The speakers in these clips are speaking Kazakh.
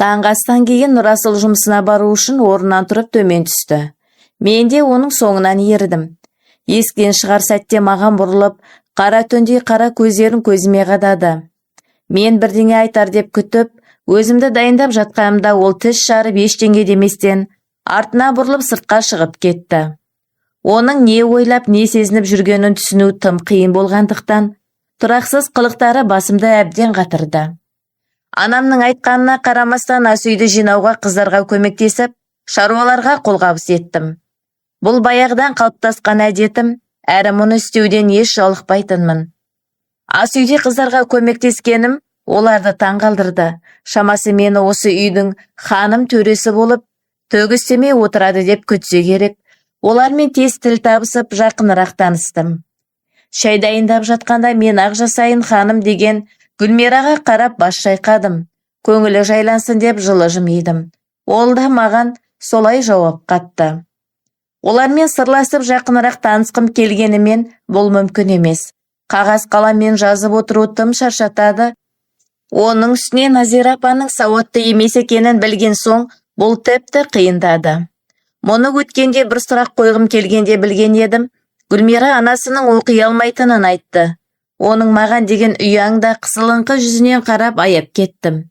Таңғы астан кейін Нұрасыл жұмысына бару үшін орнынан тұрып төмен түсті. Мен де оның соңынан ердім. Есіктен шығар сәтте маған бұрылып, қара түндей қара көздерін көзіме қадады. Мен бірдеңе айтар деп күтіп, өзімді дайындап жатқанымда ол тіс жарып ештеңе деместен, артына бұрылып сыртқа шығып кетті. Оның не ойлап, не сезініп жүргенін түсіну тым қиын болғандықтан, тұрақсыз қылықтары басымды әбден қатырды. Анамның айтқанына қарамастан ас үйді жинауға қыздарға көмектесіп, шаруаларға қолғабыс еттім. Бұл баяғыдан қалыптасқан әдетім, әрі мұны істеуден еш жалықпайтынмын. Ас үйде қыздарға көмектескенім оларды таңғалдырды. Шамасы мені осы үйдің ханым төресі болып, төгістемей отырады деп күтсе керек. Олармен тез тіл табысып, жақынырақ таныстым. Шай дайындап жатқанда мен Ақжасайын ханым деген Гүлмираға қарап бас шайқадым. Көңілі жайлансын деп жылы жымидым. Ол да маған солай жауап қатты. Олармен сырласып жақынырақ танысқым келгенімен бұл мүмкін емес. Қағаз қаламмен жазып отыру тым шаршатады. Оның үстіне Назира апаның сауатты емес екенін білген соң бұл тіпті қиындады. Мұны өткенде бір сұрақ қойғым келгенде білген едім. Гүлмира анасының оқи алмайтынын айтты. Оның маған деген ұяңда қысылыңқы жүзінен қарап аяп кеттім.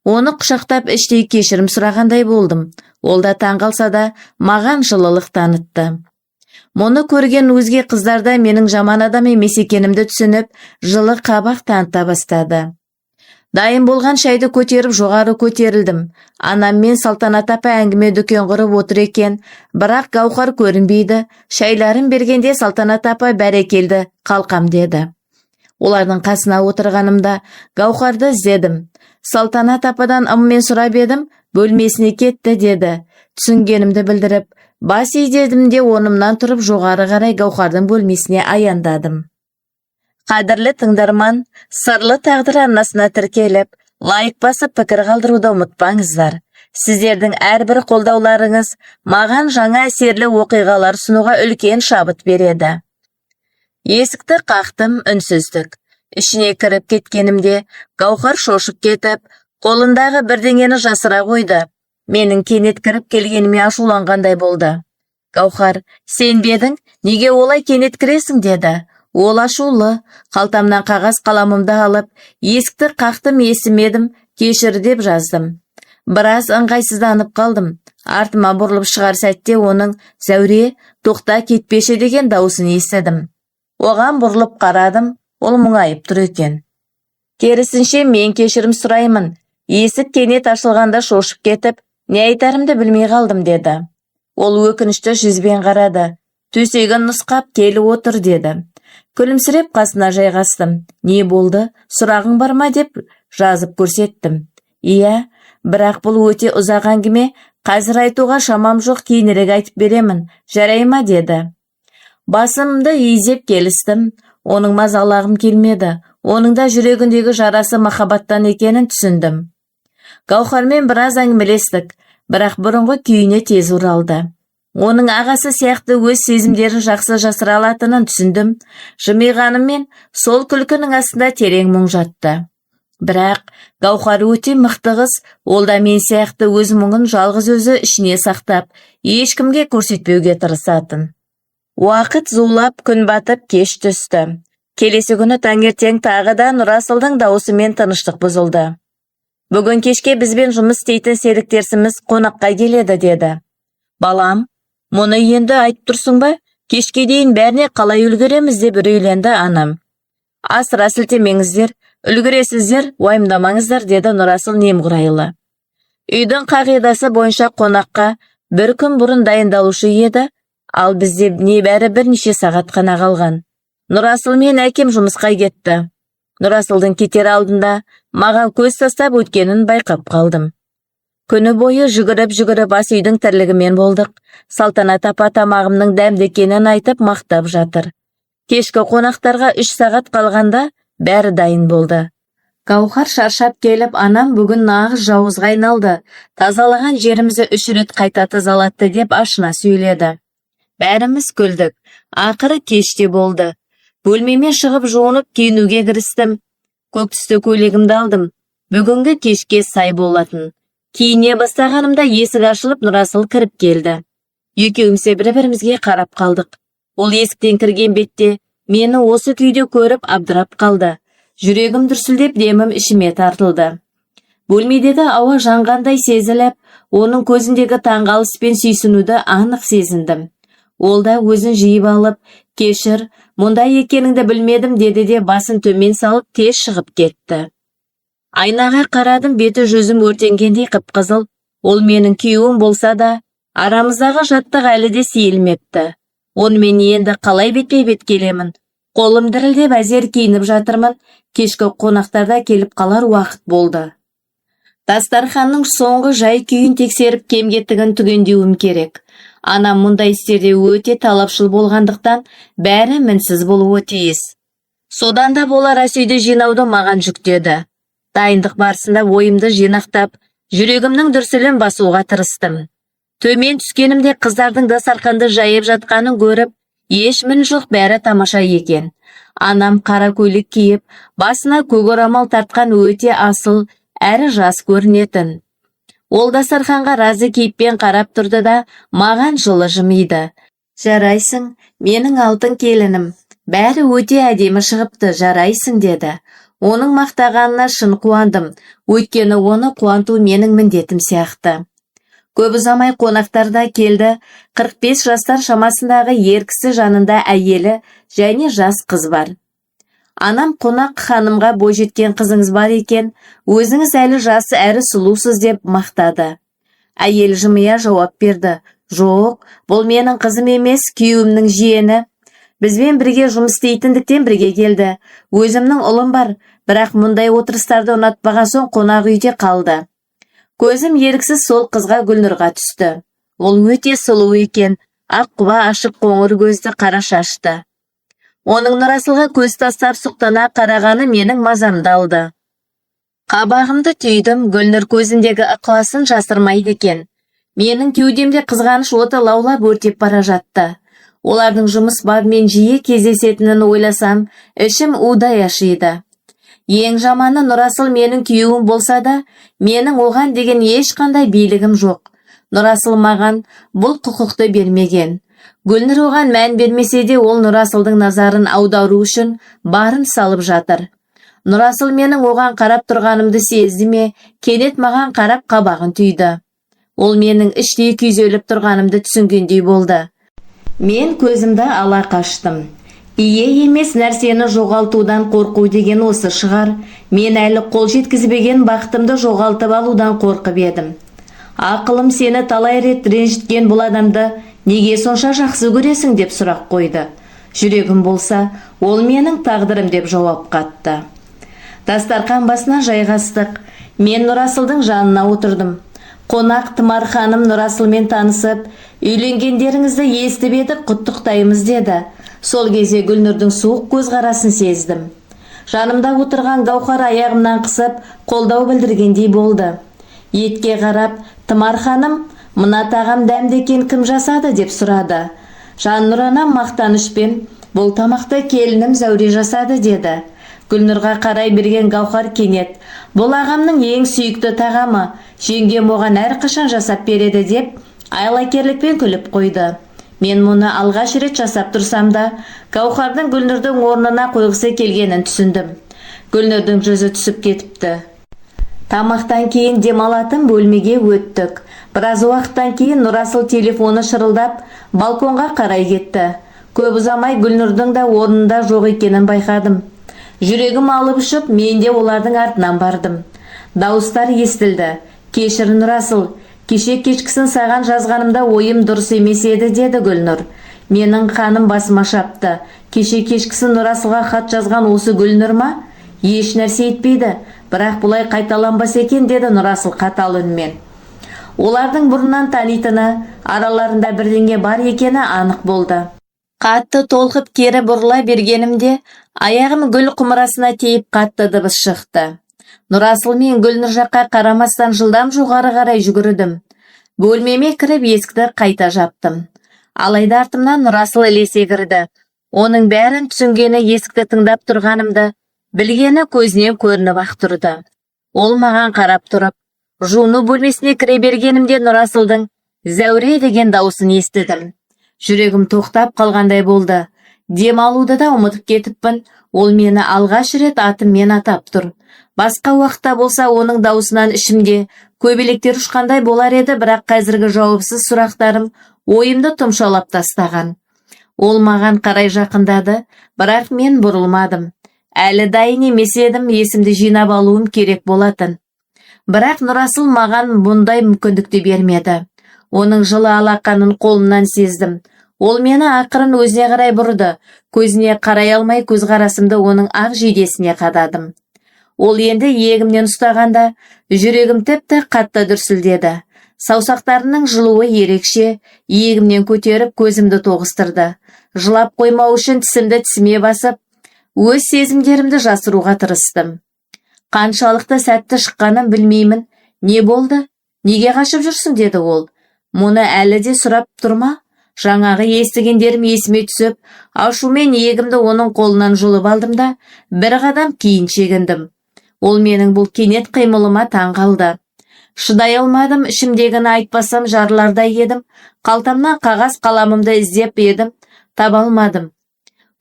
Оны құшақтап іштей кешірім сұрағандай болдым. Ол да таңғалса да маған жылылық танытты. Мұны көрген өзге қыздарда менің жаман адам емес екенімді түсініп, жылы қабақ таныта бастады. Дайын болған шайды көтеріп жоғары көтерілдім. Анам мен Салтанат апа әңгіме дүкен құрып отыр екен, бірақ Гаухар көрінбейді. Шайларын бергенде Салтанат апа бәрекелді, қалқам деді. Олардың қасына отырғанымда Гаухарды іздедім. Салтанат ападан ыммен сұрап едім, бөлмесіне кетті деді. Түсінгенімді білдіріп, бас изедім де онымнан тұрып жоғары қарай Гаухардың бөлмесіне аяндадым. Қадірлі тыңдарман, сырлы тағдыр арнасына тіркеліп, лайк басып пікір қалдыруды ұмытпаңыздар. Сіздердің әрбір қолдауларыңыз маған жаңа әсерлі оқиғалар сұнуға үлкен шабыт береді. Есікті қақтым, үнсіздік. Ішіне кіріп кеткенімде Гаухар шошып кетіп, қолындағы бірдеңені жасыра қойды. Менің кенет кіріп келгеніме ашуланғандай болды. Гаухар, сен бе едің, неге олай кенет кіресің деді. Ол ашулы, қалтамнан қағаз қаламымды алып, есікті қақтым, есімедім, кешір деп жаздым. Біраз ыңғайсызданып қалдым. Артыма бұрылып шығар сәтте оның «Зәуре, тоқта кетпеші» деген дауысын естідім. Оған бұрылып қарадым, ол мұңайып тұр екен. Керісінше мен кешірім сұраймын. Есік кенет ашылғанда шошып кетіп, не айтарымды білмей қалдым деді. Ол өкінішті жүзбен қарады. Төсегін нұсқап келіп отыр деді. Күлімсіреп қасына жайғастым. Не болды? Сұрағың бар ма деп жазып көрсеттім. Иә, бірақ бұл өте ұзақ әңгіме, қазір айтуға шамам жоқ, кейінірек айтып беремін. Жарай ма деді. Басымды изеп келістім. Оның мазалағым келмеді. Оның да жүрегіндегі жарасы махаббаттан екенін түсіндім. Гаухармен біраз әңгімелестік, бірақ бұрынғы күйіне тез оралды. Оның ағасы сияқты өз сезімдерін жақсы жасыра алатынын түсіндім. Жымиғаныммен сол күлкінің астында терең мұң жатты. Бірақ Гаухар өте мықты қыз, ол да мен сияқты өз мұңын жалғыз өзі ішіне сақтап, ешкімге көрсетпеуге тырысатын. Уақыт зулап, күн батып, кеш түсті. Келесі күні таңертең тағы да Нұрасылдың даусымен тыныштық бұзылды. Бүгін кешке бізбен жұмыс істейтін серіктесіміз қонаққа келеді деді. Балам, мұны енді айтып тұрсың ба? Кешке дейін бәріне қалай үлгереміз деп үрейленді анам. Асыра сілтемеңіздер, үлгересіздер, уайымдамаңыздар деді Нұрасыл немқұрайлы. Үйдің қағидасы бойынша қонаққа бір күн бұрын дайындалушы еді, ал бізде небәрі бірнеше сағат қана қалған. Нұрасыл мен әкем жұмысқа кетті. Нұрасылдың кетер алдында маған көз тастап өткенін байқап қалдым. Күні бойы жүгіріп ас үйдің тірлігімен болдық. Салтанат апа тамағымның дәмді екенін айтып мақтап жатыр. Кешкі қонақтарға 3 сағат қалғанда бәрі дайын болды. Гаухар шаршап келіп, анам бүгін нағыз жауызға айналды. Тазалаған жерімізді 3 рет қайта тазалатты деп ашына сөйледі. Бәріміз күлдік. Ақыры кеште болды. Бөлмеме шығып жуынып киінуге кірістім. Көк түсті көйлегімді алдым. Бүгінгі кешке сай болатын. Киіне бастағанымда есік ашылып Нұрасыл кіріп келді. Екеуміз бір-бірімізге қарап қалдық. Ол есіктен кірген бетте мені осы күйде көріп абдырап қалды. Жүрегім дүрсілдеп, демім ішіме тартылды. Бөлмедегі ауа жанғандай сезіліп, оның көзіндегі таңғалыс пен сүйсінуді анық сезіндім. Ол да өзін жиып алып, кешір, мұндай екеніңді білмедім деді де басын төмен салып тез шығып кетті. Айнаға қарадым, беті жүзім өртенгендей қып-қызыл. Ол менің күйеуім болса да, арамыздағы жаттық әлі де сейілмепті. Онымен енді қалай бетпе-бет келемін? Қолым дірілдеп әзер киініп жатырмын. Кешкі қонақтарда келіп қалар уақыт болды. Дастарханның соңғы жай күйін тексеріп кем-кетігін түгендеуім керек. Анам мұндай істерде өте талапшыл болғандықтан бәрі мінсіз болуы тиіс. Содан да болар асүйді жинауды маған жүктеді. Дайындық барысында ойымды жинақтап, жүрегімнің дүрсілін басуға тырыстым. Төмен түскенімде қыздардың дастарханды жайып жатқанын көріп, еш мін жоқ, бәрі тамаша екен. Анам қара көйлек киіп, басына көк орамал тартқан өте асыл, әрі жас көрінетін. Ол дастарханға разы кейіппен қарап тұрды да, маған жылы жымиды. Жарайсың, менің алтын келінім. Бәрі өте әдемі шығыпты, жарайсың деді. Оның мақтағанына шын қуандым, өйткені оны қуанту менің міндетім сияқты. Көп ұзамай қонақтарда келді. 45 жастар шамасындағы ер кісі, жанында әйелі және жас қыз бар. Анам қонақ ханымға бойжеткен қызыңыз бар екен, өзіңіз әлі жасы әрі сұлусыз деп мақтады. Әйел жымия жауап берді. Жоқ, бұл менің қызым емес, күйеуімнің жиені. Бізбен бірге жұмыс істейтіндіктен бірге келді. Өзімнің ұлым бар, бірақ мұндай отырыстарды ұнатпаған соң қонақ үйде қалды. Көзім еріксіз сол қызға Гүлнұрға түсті. Ол өте сұлу екен, аққұба ашық қоңыр көзді, қара шашты. Оның Нұрасылға көз тастап сұқтана қарағаны менің мазамды алды. Қабағымды түйдім, Гүлнұр көзіндегі ықыласын жасырмайды екен. Менің кеудемде қызғаныш оты лаулап өртеп бара жатты. Олардың жұмыс бабымен жиі кездесетінін ойласам, ішім удай ашиды. Ең жаманы, Нұрасыл менің күйеуім болса да, менің оған деген ешқандай билігім жоқ. Нұрасыл маған бұл құқықты бермеген. Гүлнұр оған мән бермесе де, ол Нұрасылдың назарын аудару үшін барын салып жатыр. Нұрасыл менің оған қарап тұрғанымды сезді ме, кенет маған қарап қабағын түйді. Ол менің іштей күйзеліп тұрғанымды түсінгендей болды. Мен көзімді ала қаштым. Ие емес нәрсені жоғалтудан қорқу деген осы шығар. Мен әлі қол жеткізбеген бақытымды жоғалтып алудан қорқып едім. Ақылым сені талай рет ренжіткен бұл адамды неге сонша жақсы көресің деп сұрақ қойды. Жүрегім болса, ол менің тағдырым деп жауап қатты. Дастархан басына жайғастық. Мен Нұрасылдың жанына отырдым. Қонақ Тымар ханым Нұрасылмен танысып, үйленгендеріңізді естіп едік, құттықтаймыз деді. Сол кезде Гүлнұрдың суық көзқарасын сездім. Жанымда отырған Гаухар аяғымнан қысып, қолдау білдіргендей болды. Етке қарап, Тымар ханым, мына тағам дәмді екен, кім жасады деп сұрады. Жаннұр анам мақтанышпен, бұл тамақты келінім Зәуре жасады деді. Гүлнұрға қарай берген Гаухар кенет, бұл ағамның ең сүйікті тағамы, жеңгем оған әрқашан жасап береді деп, айлакерлікпен күліп қойды. Мен мұны алғаш рет жасап тұрсам да, Гаухардың Гүлнұрдың орнына қойғысы келгенін түсіндім. Гүлнұрдың жүзі түсіп кетіпті. Тамақтан кейін демалатын бөлмеге өттік. Біраз уақыттан кейін Нұрасыл телефоны шырылдап, балконға қарай кетті. Көп ұзамай Гүлнұрдың да орнында жоқ екенін байқадым. Жүрегім алып ұшып, мен де олардың артынан бардым. Дауыстар естілді. Кешір Нұрасыл, кеше кешкісін саған жазғанымда ойым дұрыс емес еді деді Гүлнұр. Менің қаным басыма шапты. Кеше кешкісін Нұрасылға хат жазған осы Гүлнұр ма? Еш нәрсе етпейді, бірақ бұлай қайталанбас екен деді Нұрасыл қатал үнмен. Олардың бұрыннан танитыны, араларында бірдеңе бар екені анық болды. Қатты толқып кері бұрыла бергенімде, аяғым гүл құмырасына тиіп қатты дыбыс шықты. Нұрасыл мен Гүлнұр жаққа қарамастан жылдам жоғары қарай жүгірдім. Бөлмеме кіріп есікті қайта жаптым. Алайда артымнан Нұрасыл ілесе кірді. Оның бәрін түсінгені, есікті тыңдап тұрғанымды білгені көзінен көрініп ақ тұрды. Ол маған қарап тұрып, Жуыну бөлмесіне кіре бергенімде Нұрасылдың Зәуре деген дауысын естідім. Жүрегім тоқтап қалғандай болды. Демалуды да ұмытып кетіппін. Ол мені алғаш рет атыммен атап тұр. Басқа уақытта болса оның дауысынан ішімде көбелектер ұшқандай болар еді, бірақ қазіргі жауапсыз сұрақтарым ойымды тұмшалап тастаған. Ол маған қарай жақындады, бірақ мен бұрылмадым. Әлі дайын емес едім, есімді жинап алуым керек болатын. Бірақ Нұрасыл маған бұндай мүмкіндікті бермеді. Оның жылы алақанын қолымнан сездім. Ол мені ақырын өзіне қарай бұрды. Көзіне қарай алмай көзқарасымды оның ақ жейдесіне қададым. Ол енді иегімнен ұстағанда жүрегім тіпті қатты дүрсілдеді. Саусақтарының жылуы ерекше, иегімнен көтеріп көзімді тоғыстырды. Жылап қоймау үшін тісімді тісіме басып, өз сезімдерімді жасыруға тырыстым. Қаншалықты сәтті шыққанын білмеймін. Не болды? Неге қашып жүрсің, деді ол. Мұны әлі де сұрап тұрма? Жаңағы естігендерім есіме түсіп, ашумен иегімді оның қолынан жұлып алдым да, бір қадам кейін шегіндім. Ол менің бұл кенет қимылыма таң қалды. Шыдай алмадым, ішімдегіні айтпасам жарылардай едім. Қалтамнан қағаз қаламымды іздеп едім, таба алмадым.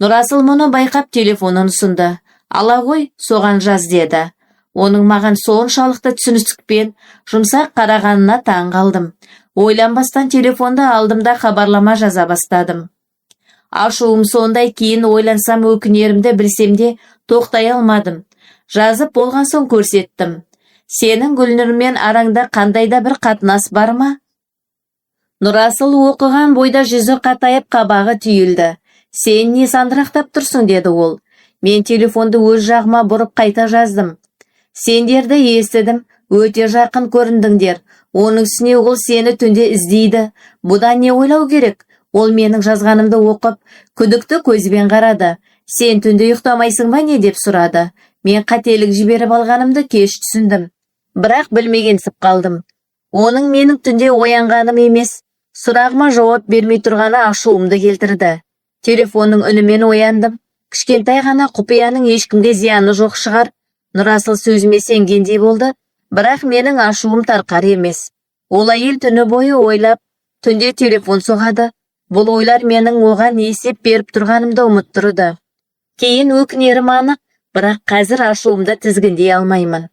Нұрасыл мұны байқап телефонын ұсынды. Ала ғой, соған жаз, деді. Оның маған соншалықты түсіністікпен жұмсақ қарағанына таң қалдым. Ойланбастан телефонды алдым да хабарлама жаза бастадым. Ашуым сондай, кейін ойлансам өкінерімді білсем де тоқтай алмадым. Жазып болған соң көрсеттім. Сенің Гүлнұрмен араңда қандайда бір қатынас бар ма? Нұрасыл оқыған бойда жүзі қатайып қабағы түйілді. Сен не сандырақтап тұрсың, деді ол. Мен телефонды өз жағыма бұрып қайта жаздым. Сендерді естідім, өте жақын көріндіңдер. Оның үстіне ол сені түнде іздейді. Бұдан не ойлау керек? Ол менің жазғанымды оқып, күдікті көзбен қарады. Сен түнде ұйықтамайсың ба не, деп сұрады. Мен қателік жіберіп алғанымды кеш түсіндім. Бірақ білмегенсіп қалдым. Оның менің түнде оянғаным емес, сұрағыма жауап бермей тұрғаны ашуымды келтірді. Телефонның үнімен ояндым. Кішкентай ғана құпияның ешкімге зияны жоқ шығар. Нұрасыл сөзіме сенгендей болды, бірақ менің ашуым тарқар емес. Ол әйел түні бойы ойлап, түнде телефон соғады. Бұл ойлар менің оған есеп беріп тұрғанымды ұмыттырды. Кейін өкінерім анық, бірақ қазір ашуымды тізгіндей алмаймын.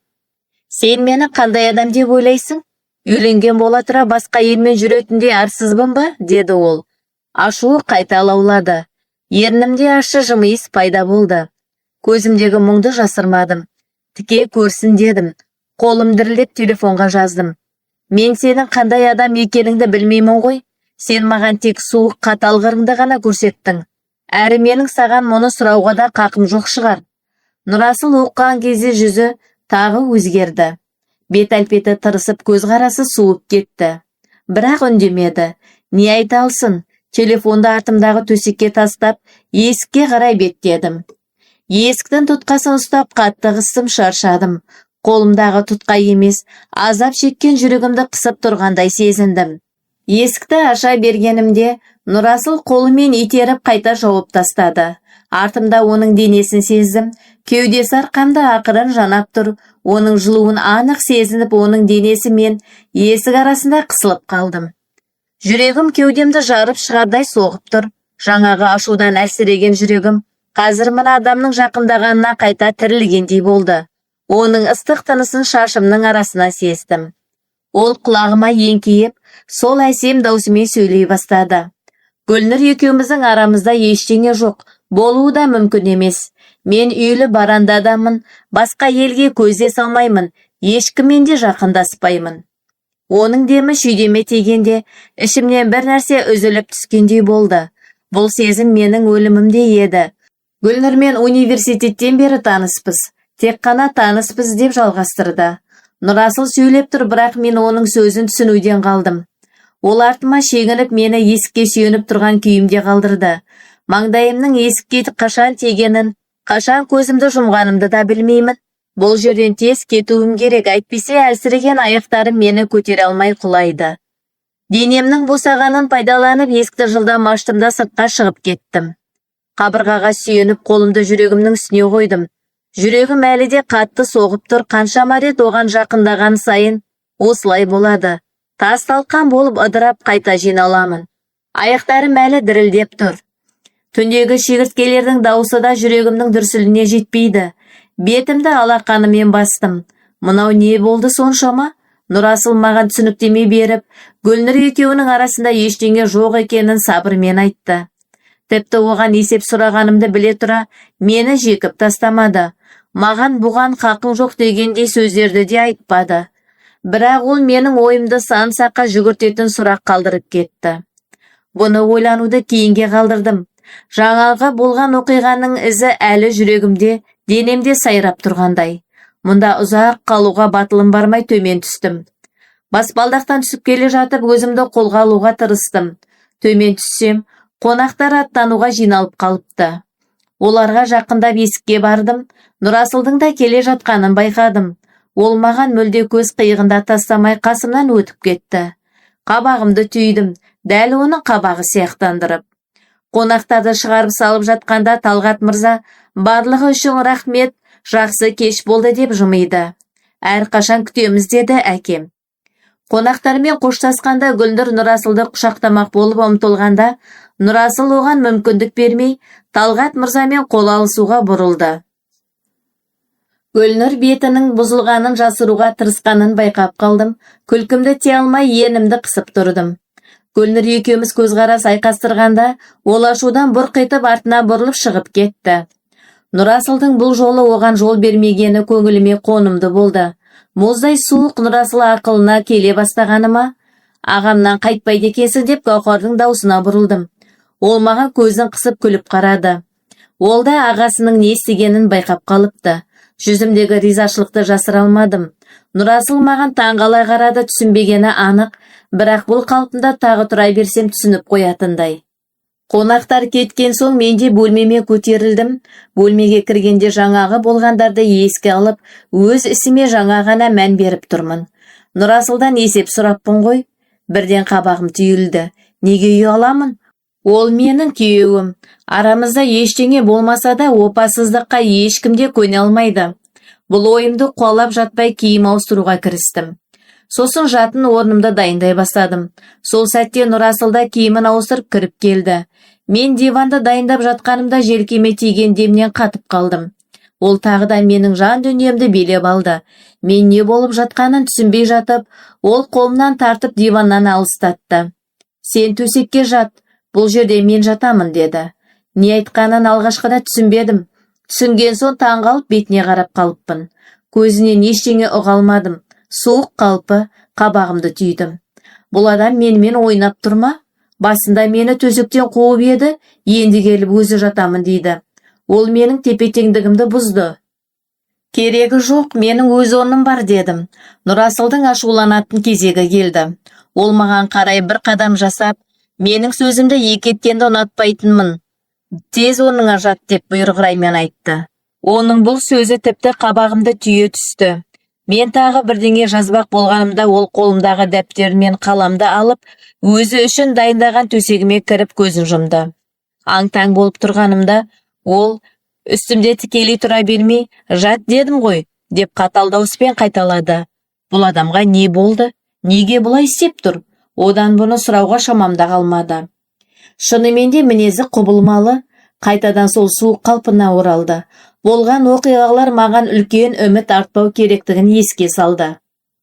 Сен мені қандай адам деп ойлайсың? Үйленген бола тұра басқа елмен жүретіндей арсызбын ба, деді ол. Ашуы қайта лаулады. Ернімде ащы жымиыс пайда болды. Көзімдегі мұңды жасырмадым. Тіке көрсін дедім. Қолым дірілдеп телефонға жаздым. Мен сенің қандай адам екеніңді білмеймін ғой. Сен маған тек суық қатал қырыңды ғана көрсеттің. Әрі менің саған мұны сұрауға да қақым жоқ шығар. Нұрасыл оқыған кезде жүзі тағы өзгерді. Бет-әлпеті тырысып көзқарасы суып кетті. Бірақ үндемеді. Не айта алсын? Телефонды артымдағы төсекке тастап, есікке қарай беттедім. Есіктің тұтқасын ұстап қатты қыстым, шаршадым. Қолымдағы тұтқа емес, азап шеккен жүрегімді қысып тұрғандай сезіндім. Есікті аша бергенімде Нұрасыл қолымен итеріп қайта жауып тастады. Артымда оның денесін сездім. Кеудесі арқамда ақырын жанап тұр. Оның жылуын анық сезініп, оның денесі мен есік арасында қысылып қалдым. Жүрегім кеудемді жарып шығардай соғып тұр. Жаңағы ашудан әлсіреген жүрегім қазір мына адамның жақындағанына қайта тірілгендей болды. Оның ыстық тынысын шашымның арасына сездім. Ол құлағыма еңкейіп, сол әсем даусымен сөйлей бастады. Гүлнұр екеуміздің арамызда ештеңе жоқ, болуы да мүмкін емес. Мен үйлі баранды адаммын, басқа елге көзе салмаймын, ешкіммен де жақындаспаймын. Оның демі шүйдеме тигенде, ішімнен бір нәрсе үзіліп түскендей болды. Бұл сезім менің өлімімде еді. Гүлнұрмен университеттен бері таныспыз. Тек қана таныспыз, деп жалғастырды. Нұрасыл сөйлеп тұр, бірақ мен оның сөзін түсінуден қалдым. Ол артыма шегініп, мені есікке сүйеніп тұрған күйімде қалдырды. Маңдайымның есікке қашан тигенін, қашан көзімді жұмғанымды да білмеймін. Бұл жерден тез кетуім керек, әйтпесе әлсіреген аяқтарым мені көтере алмай құлайды. Денемнің босағанын пайдаланып, есікті жылдам аштым да сыртқа шығып кеттім. Қабырғаға сүйеніп, қолымды жүрегімнің үстіне қойдым. Жүрегім әлі де қатты соғып тұр, қаншама рет оған жақындаған сайын Осылай болады. Тас талқан болып ыдырап қайта жиналамын. Аяқтарым әлі дірілдеп тұр. Түндегі шегірткелердің дауысы да жүрегімнің дүрсіліне жетпейді. Бетімді алақанымен бастым. Мынау не болды соншама? Нұрасыл маған түсініктеме беріп, Гүлнұр екеуінің арасында ештеңе жоқ екенін сабырмен айтты. Тіпті оған есеп сұрағанымды біле тұра, мені жекіп тастамады. Маған бұған хақың жоқ дегендей сөздерді де айтпады. Бірақ ол менің ойымды сан саққа жүгіртетін сұрақ қалдырып кетті. Бұны ойлануды кейінге қалдырдым. Жаңағы болған оқиғаның ізі әлі жүрегімде, денемде сайрап тұрғандай. Мұнда ұзақ қалуға батылым бармай төмен түстім. Баспалдақтан түсіп келе жатып өзімді қолға алуға тырыстым. Төмен түссем, қонақтар аттануға жиналып қалыпты. Оларға жақындап есікке бардым. Нұрасылдың да келе жатқанын байқадым. Ол маған мүлде көз қиығында тастамай қасымнан өтіп кетті. Қабағымды түйдім, дәл оның қабағы сияқтандырып. Қонақтарды шығарып салып жатқанда Талғат мырза, барлығы үшін рахмет, жақсы кеш болды деп жымиды. Әрқашан күтеміз деді әкем. Қонақтармен қоштасқанда Гүлнұр Нұрасылды құшақтамақ болып ұмтылғанда, Нұрасыл оған мүмкіндік бермей, Талғат мырзамен қол алысуға бұрылды. Гүлнұр бетінің бұзылғанын жасыруға тырысқанын байқап қалдым. Күлкімді тие алмай енімді қысып тұрдым. Гүлнұр екеуміз көзқарас айқастырғанда, ол ашудан бұрқ етіп артына бұрылып шығып кетті. Нұрасылдың бұл жолы оған жол бермегені көңіліме қонымды болды. Мұздай суық Нұрасыл ақылына келе бастағаныма, ағамнан қайтпайды екенсің деп Гауһардың даусына бұрылдым. Ол маған көзін қысып күліп қарады. Ол да ағасының не істегенін байқап қалыпты. Жүзімдегі ризашылықты жасыра алмадым. Нұрасыл маған таңғалай қарады, түсінбегені анық, бірақ бұл қалпында тағы тұра берсем түсініп қоятындай. Қонақтар кеткен соң мен де бөлмеме көтерілдім. Бөлмеге кіргенде жаңағы болғандарды еске алып, өз ісіме жаңа ғана мән беріп тұрмын. Нұрасылдан есеп сұраппын ғой. Бірден қабағым түйілді. Неге ұяламын? Ол менің күйеуім. Арамызда ештеңе болмаса да опасыздыққа ешкімде көне алмайды. Бұл ойымды қуалап жатпай киім ауыстыруға кірістім. Сосын жатын орнымды дайындай бастадым. Сол сәтте Нұрасыл да киімін ауыстырып кіріп келді. Мен диванды дайындап жатқанымда желкеме тиген демнен қатып қалдым. Ол тағы да менің жан дүниемді билеп алды. Мен не болып жатқанын түсінбей жатып, ол қолымнан тартып диваннан алыстатты. Сен төсекке жат, бұл жерде мен жатамын деді. Не айтқанын алғашқыда түсінбедім. Түсінген соң таңғалып бетіне қарап қалыппын. Көзінен ештеңе ұға алмадым. Суық қалпы, қабағымды түйдім. Бұл адам менімен ойнап тұрма? Басында мені төсектен қуып еді, енді келіп өзі жатамын дейді. Ол менің тепе-теңдігімді бұзды. Керегі жоқ, менің өз орным бар дедім. Нұрасылдың ашуланатын кезегі келді. Ол маған қарай бір қадам жасап, менің сөзімді екі еткенді ұнатпайтынмын. Тез орныңа жат деп бұйрығыраймен айтты. Оның бұл сөзі тіпті қабағымды түйе түсті. Мен тағы бірдеңе жазбақ болғанымда ол қолымдағы дәптер мен қаламды алып, өзі үшін дайындаған төсегіме кіріп көзін жұмды. Аң-таң болып тұрғанымда, ол үстімде тікелей тұра бермей, жат дедім ғой, деп қатал дауыспен қайталады. Бұл адамға не болды? Неге бұлай істеп тұр? Одан бұны сұрауға шамамда қалмады. Шынымен де мінезі құбылмалы, қайтадан сол суық қалпына оралды. Болған оқиғалар маған үлкен үміт артпау керектігін еске салды.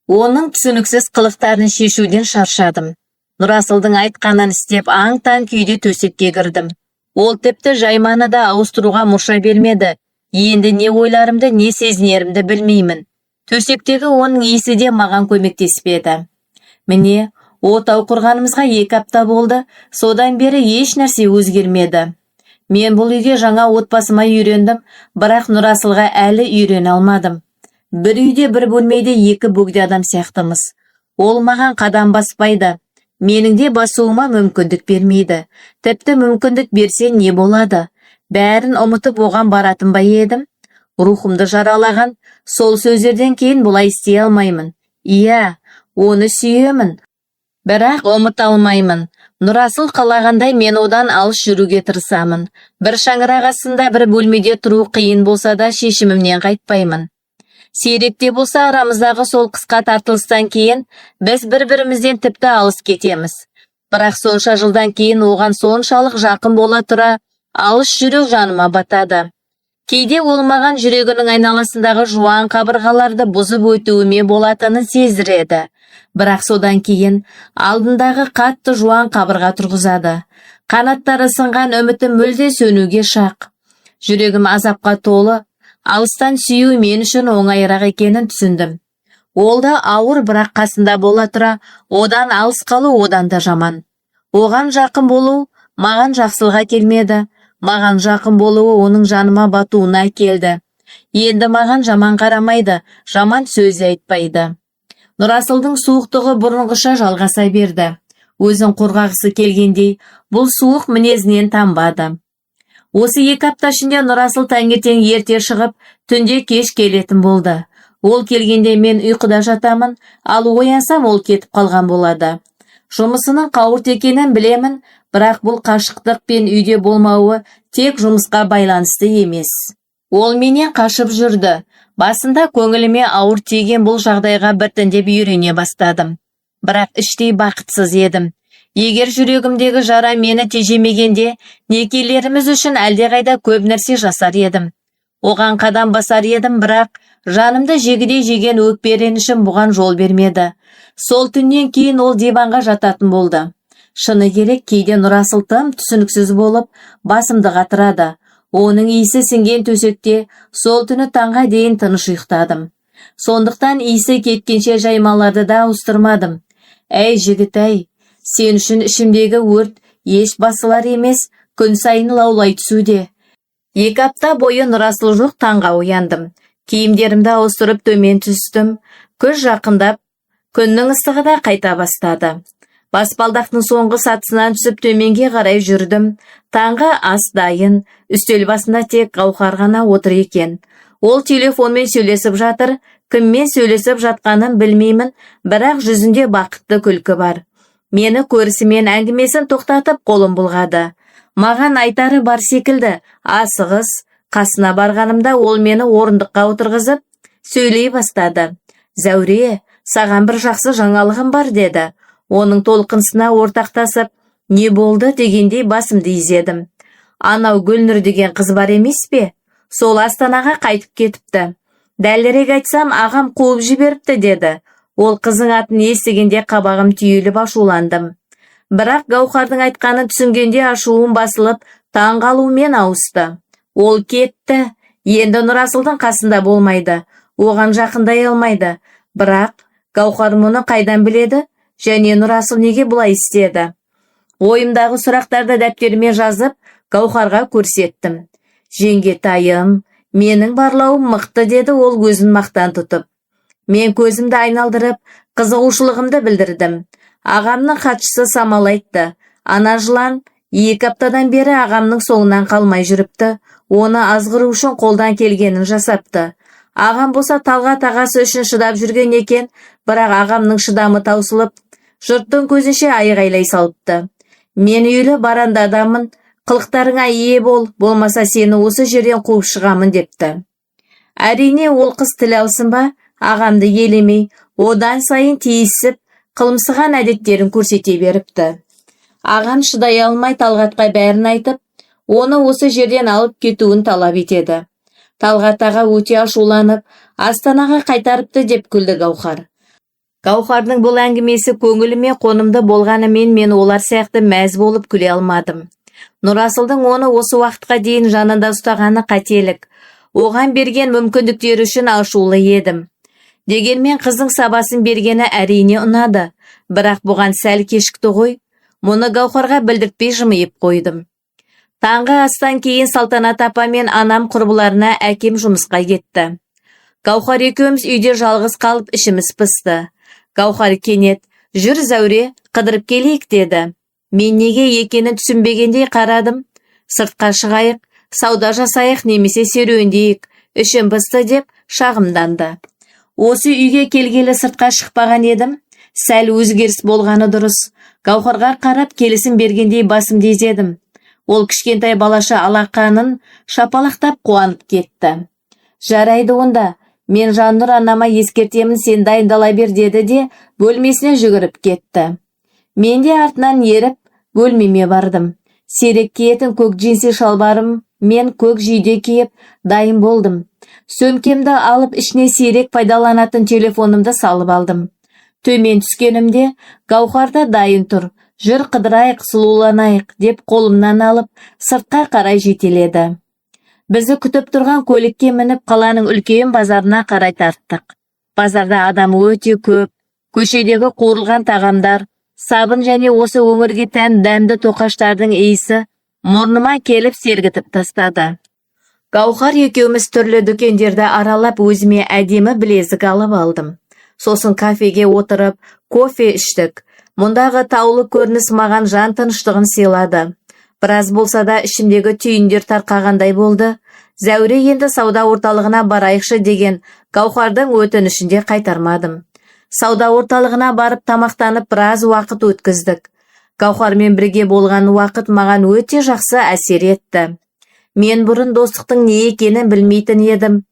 Оның түсініксіз қылықтарын шешуден шаршадым. Нұрасылдың айтқанын істеп аң-таң күйде төсекке кірдім. Ол тіпті жайманы да ауыстыруға мұрша бермеді. Енді не ойларымды, не сезінерімді білмеймін. Төсектегі оның иісі де маған көмектеспеді. Міне, отау құрғанымызға 2 апта болды, содан бері еш нәрсе өзгермеді. Мен бұл үйге жаңа отбасыма үйрендім, бірақ Нұрасылға әлі үйрене алмадым. Бір үйде бір бөлмейде 2 бөгде адам сияқтымыз. Ол маған қадам баспайды. Менің де басуыма мүмкіндік бермейді. Тіпті мүмкіндік берсе не болады? Бәрін ұмытып оған баратын ба едім? Рухымды жаралаған, сол сөздерден кейін бұлай істей алмаймын. Иә, оны сүйемін. Бірақ ұмыта алмаймын. Нұрасыл қалағандай мен одан алыс жүруге тырысамын. Бір шаңырақ астында бір бөлмеде тұру қиын болса да шешімімнен қайтпаймын. Сейректе болса арамыздағы сол қысқа тартылыстан кейін біз бір-бірімізден тіпті алыс кетеміз. Бірақ сонша жылдан кейін оған соншалық жақын бола тұра, алыс жүрек жаныма батады. Кейде ол маған жүрегінің айналасындағы жуан қабырғаларды бұзып өтуіме болатынын сездіреді. Бірақ содан кейін алдындағы қатты жуан қабырға тұрғызады. Қанаттары сынған үмітім мүлде сөнуге шақ. Жүрегім азапқа толы, алыстан сүю мен үшін оңайырақ екенін түсіндім. Ол да ауыр, бірақ қасында бола тұра, одан алыс қалу одан да жаман. Оған жақын болу маған жақсылға келмеді. Маған жақын болуы оның жаныма батуына келді. Енді маған жаман қарамайды, жаман сөз айтпайды. Нұрасылдың суықтығы бұрынғыша жалғаса берді. Өзін қорғағысы келгендей, бұл суық мінезінен танбады. Осы 2 апта ішінде Нұрасыл таңертең ерте шығып, түнде кеш келетін болды. Ол келгенде мен ұйқыда жатамын, ал оянсам ол кетіп қалған болады. Жұмысының қауырт екенін білемін, бірақ бұл қашықтық пен үйде болмауы тек жұмысқа байланысты емес. Ол менен қашып жүрді. Басында көңіліме ауыр тиген бұл жағдайға біртіндеп үйрене бастадым. Бірақ іштей бақытсыз едім. Егер жүрегімдегі жара мені тежемегенде, некелеріміз үшін әлдеқайда көп нәрсе жасар едім. Оған қадам басар едім, бірақ жанымды жегідей жеген өкпе ренішім бұған жол бермеді. Сол түннен кейін ол диванға жататын болды. Шыны керек, кейде Нұрасыл тым түсініксіз болып, басымды қатырады. Оның иісі сіңген төсекте сол түні таңға дейін тыныш ұйықтадым. Сондықтан иісі кеткенше жаймаларды да ауыстырмадым. Әй жігіт-ай, сен үшін ішімдегі өрт еш басылар емес, күн сайын лаулай түсуде. 2 апта бойы Нұрасыл жоқ, таңға ояндым. Киімдерімді ауыстырып төмен түстім. Күз жақындап, күннің ыстығы да қайта бастады. Баспалдақтың соңғы сатысынан түсіп төменге қарай жүрдім. Таңғы ас дайын, үстел басында тек Гауһар ғана отыр екен. Ол телефонмен сөйлесіп жатыр. Кіммен сөйлесіп жатқанын білмеймін, бірақ жүзінде бақытты күлкі бар. Мені көрісімен әңгімесін тоқтатып қолын бұлғады. Маған айтары бар секілді, асығыс. Қасына барғанымда ол мені орындыққа отырғызып, сөйлей бастады. Зәуре, саған бір жақсы жаңалығым бар деді. Оның толқынысына ортақтасып, не болды дегендей басымды изедім. Анау Гүлнұр деген қыз бар емес пе? Сол Астанаға қайтып кетіпті. Дәлірек айтсам, ағам қуып жіберіпті деді. Ол қызың атын естігенде қабағым түйіліп ашуландым. Бірақ Гауһардың айтқанын түсінгенде ашуым басылып, таң қалумен ауысты. Ол кетті. Енді Нұрасылдың қасында болмайды. Оған жақындай алмайды. Бірақ Гауһар мұны қайдан біледі? Және Нұрасыл неге бұлай істеді? Ойымдағы сұрақтарды дәптеріме жазып, Гауһарға көрсеттім. Жеңгетайым, менің барлауым мықты деді ол көзін мақтан тұтып. Мен көзімді айналдырып, қызығушылығымды білдірдім. Ағамның хатшысы Самал айтты. Ана жылан 2 аптадан бері ағамның соңынан қалмай жүріпті. Оны азғыру үшін қолдан келгенін жасапты. Ағам болса Талғат ағасы үшін шыдап жүрген екен, бірақ ағамның шыдамы таусылып, жұрттың көзінше айғайлай салыпты. Мен үйлі баранды адаммын, қылықтарыңа ие бол, болмаса сені осы жерден қуып шығамын депті. Әрине ол қыз тіл алсын ба, ағамды елемей, одан сайын тиісіп, қылымсыған әдеттерін көрсете беріпті. Ағам шыдай алмай Талғатқа бәрін айтып, оны осы жерден алып кетуін талап етеді. Талғат аға өте ашуланып, Астанаға қайтарыпты деп күлді Гауһар. Гауһардың бұл әңгімесі көңіліме қонымды болғанымен мен олар сияқты мәз болып күле алмадым. Нұрасылдың оны осы уақытқа дейін жанында ұстағаны қателік. Оған берген мүмкіндіктері үшін ашулы едім. Дегенмен қыздың сабасын бергені әрине ұнады. Бірақ бұған сәл кешікті ғой. Мұны Гауһарға білдіртпей жымиып қойдым. Таңғы астан кейін Салтанат апа мен анам құрбыларына әкем жұмысқа кетті. Гауһар екеуміз үйде жалғыз қалып ішіміз пысты. Гауһар кенет, жүр Зәуре, қыдырып келейік деді. Мен неге екенін түсінбегендей қарадым. Сыртқа шығайық, сауда жасайық немесе серуендейік, ішім пысты деп шағымданды. Осы үйге келгелі сыртқа шықпаған едім. Сәл өзгеріс болғаны дұрыс. Гауһарға қарап келісім бергендей басымды изедім. Ол кішкентай балаша алақанын шапалақтап қуанып кетті. Жарайды онда, Мен Жаннұр анама ескертемін, сен дайындала бер деді де бөлмесіне жүгіріп кетті. Мен де артынан еріп бөлмеме бардым. Сирек киетін көк джинси шалбарым мен көк жейде киіп дайын болдым. Сөмкемді алып ішіне сирек пайдаланатын телефонымды салып алдым. Төмен түскенімде Гаухар да дайын тұр. Жүр қыдырайық, сұлуланайық деп қолымнан алып сыртқа қарай жетеледі. Бізді күтіп тұрған көлікке мініп қаланың үлкен базарына қарай тарттық. Базарда адам өте көп. Көшедегі қуырылған тағамдар, сабын және осы өңірге тән дәмді тоқаштардың иісі мұрныма келіп сергітіп тастады. Гаухар екеуміз түрлі дүкендерді аралап өзіме әдемі білезік алып алдым. Сосын кафеге отырып, кофе іштік. Мұндағы таулы көрініс маған жан тыныштығын сыйлады. Біраз болса да ішімдегі түйіндер тарқағандай болды. Зәуре енді сауда орталығына барайықшы деген Гаухардың өтінішінде қайтармадым. Сауда орталығына барып тамақтанып біраз уақыт өткіздік. Гаухармен бірге болған уақыт маған өте жақсы әсер етті. Мен бұрын достықтың не екенін білмейтін едім.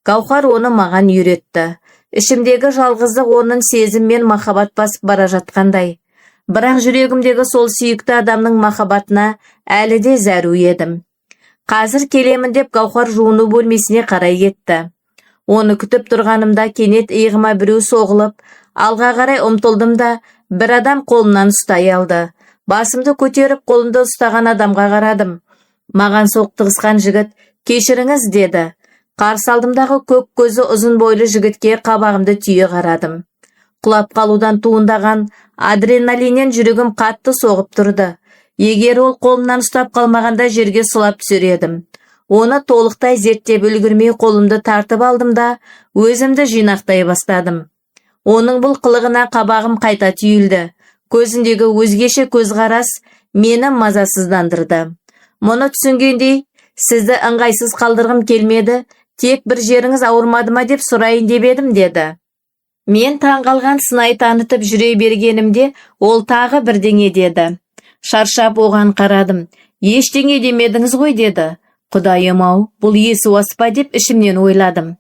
Гаухар оны маған үйретті. Ішімдегі жалғыздық оның сезім мен махаббат басып бара жатқандай. Бірақ жүрегімдегі сол сүйікті адамның махаббатына әлі де зәру едім. Қазір келемін деп Гаухар жуыну бөлмесіне қарай кетті. Оны күтіп тұрғанымда кенет иығыма біреу соғылып, алға қарай ұмтылдым да, бір адам қолымнан ұстай алды. Басымды көтеріп қолымды ұстаған адамға қарадым. Маған соқтығысқан жігіт, кешіріңіз деді. Қарсы алдымдағы көк көзі ұзын бойлы жігітке қабағымды түйе қарадым. Құлап қалудан туындаған адреналиннен жүрегім қатты соғып тұрды. Егер ол қолымнан ұстап қалмағанда жерге сұлап түсер едім. Оны толықтай зерттеп үлгірмей қолымды тартып алдым да өзімді жинақтай бастадым. Оның бұл қылығына қабағым қайта түйілді. Көзіндегі өзгеше көзқарас мені мазасыздандырды. Мұны түсінгендей, сізді ыңғайсыз қалдырғым келмеді, тек бір жеріңіз ауырмады ма деп сұрайын деп едім деді. Мен таңғалған сынай танытып жүре бергенімде ол тағы бірдеңе деді. Шаршап оған қарадым. Ештеңе демедіңіз ғой деді. Құдайым-ау, бұл есуас па деп ішімнен ойладым.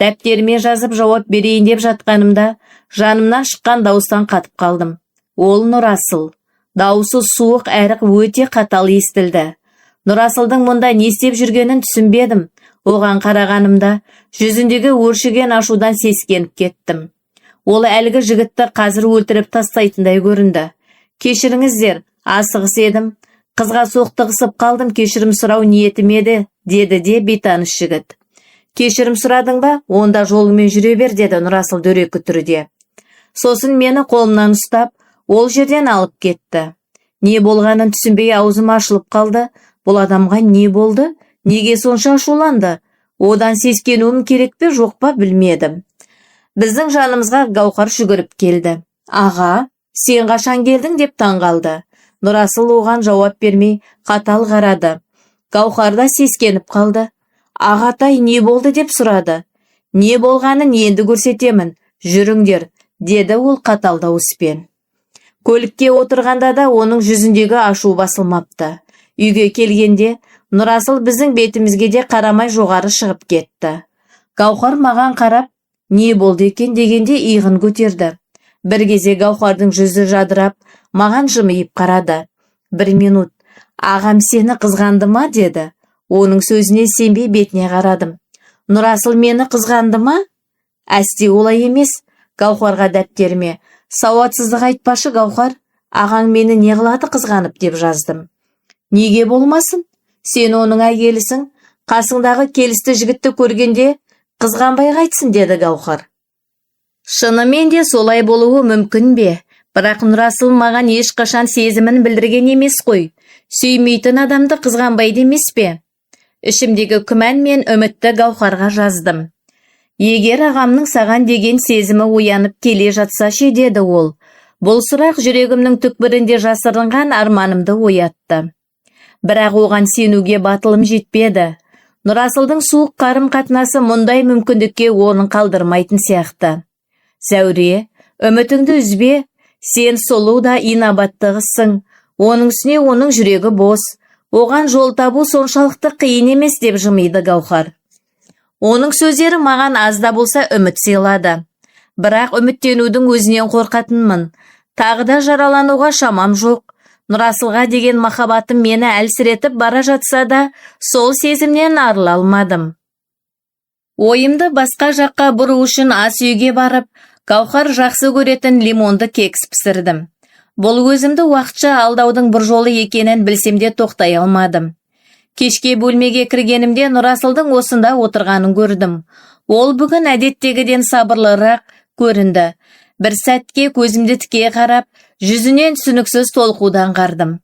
Дәптеріме жазып жауап берейін деп жатқанымда жанымнан шыққан дауыстан қатып қалдым. Ол Нұрасыл. Дауысы суық әрі өте қатал естілді. Нұрасылдың мұнда не істеп жүргенін түсінбедім. Оған қарағанымда жүзіндегі өршіген ашудан сескеніп кеттім. Ол әлгі жігітті қазір өлтіріп тастайтындай көрінді. Кешіріңіздер, асығыс едім. Қызға соқтығысып қалдым, кешірім сұрау ниетім еді, деді де бейтаныс жігіт. Кешірім сұрадың ба? Онда жолыңмен жүре бер, деді Нұрасыл дөрекі түрде. Сосын мені қолымнан ұстап, ол жерден алып кетті. Не болғанын түсінбей аузым ашылып қалды. Бұл адамға не болды? Неге сонша ашуланды? Одан сескенуім керек пе, жоқ па білмедім. Біздің жанымызға Гаухар жүгіріп келді. Аға, сен қашан келдің деп таңғалды. Нұрасыл оған жауап бермей қатал қарады. Гаухар да сескеніп қалды. Ағатай, не болды деп сұрады. Не болғанын енді көрсетемін, жүріңдер, деді ол қатал дауыспен. Көлікке отырғанда да оның жүзіндегі ашу басылмапты. Үйге келгенде Нұрасыл біздің бетімізге де қарамай жоғары шығып кетті. Гаухар маған қарап, не болды екен дегенде иығын көтерді. Бір кезде Гаухардың жүзі жадырап, маған жымиып қарады. Бір минут, ағам сені қызғанды ма, деді. Оның сөзіне сенбей бетіне қарадым. Нұрасыл мені қызғанды ма? Әсте олай емес. Гаухарға дәптеріме, сауатсыздық айтпашы Гаухар, ағаң мені не қылады қызғанып деп жаздым. Неге болмасын? Сен оның әйелісің, қасыңдағы келісті жігітті көргенде қызғанбай қайтсын, деді Гаухар. Шынымен де солай болуы мүмкін бе? Бірақ Нұрасыл маған ешқашан сезімін білдірген емес қой. Сүймейтін адамды қызғанбайды емес пе? Ішімдегі күмән мен үмітті Гаухарға жаздым. Егер ағамның саған деген сезімі оянып келе жатса ше, деді ол. Бұл сұрақ жүрегімнің түкпірінде жасырынған арманымды оятты. Бірақ оған сенуге батылым жетпеді. Нұрасылдың суық қарым-қатынасы мұндай мүмкіндікке орын қалдырмайтын сияқты. Зәуре, үмітіңді үзбе, сен сұлу да инабатты қызсың. Оның үстіне оның жүрегі бос. Оған жол табу соншалықты қиын емес, деп жымиды Гаухар. Оның сөздері маған аз да болса үміт сыйлады. Бірақ үміттенудің өзінен қорқатынмын. Тағы да жаралануға шамам жоқ. Нұрасылға деген махаббатым мені әлсіретіп бара жатса да, сол сезімнен арыла алмадым. Ойымды басқа жаққа бұру үшін ас үйге барып, Гаухар жақсы көретін лимонды кекс пісірдім. Бұл өзімді уақытша алдаудың бір жолы екенін білсем де тоқтай алмадым. Кешке бөлмеге кіргенімде Нұрасылдың осында отырғанын көрдім. Ол бүгін әдеттегіден сабырлырақ көрінді. Бір сәтке көзімді тіке қарап, жүзінен түсініксіз толқудан қардым.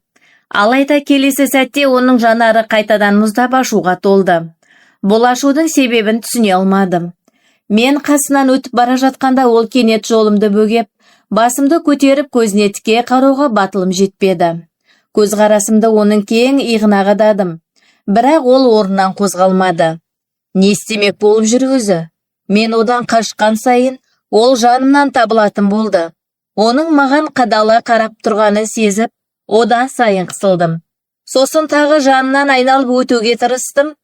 Алайда келесі сәтте оның жанары қайтадан мұздап ашуға толды. Бұл ашудың себебін түсіне алмадым. Мен қасынан өтіп бара жатқанда ол кенет жолымды бөгеп, басымды көтеріп көзіне тіке қарауға батылым жетпеді. Көзқарасымды оның кең иығына қададым. Бірақ ол орнынан қозғалмады. Не істемек болып жүр өзі? Мен одан қашқан сайын, ол жанымнан табылатын болды. Оның маған қадала қарап тұрғаны сезіп, одан сайын қысылдым. Сосын тағы жанынан айналып өтуге тырыстым.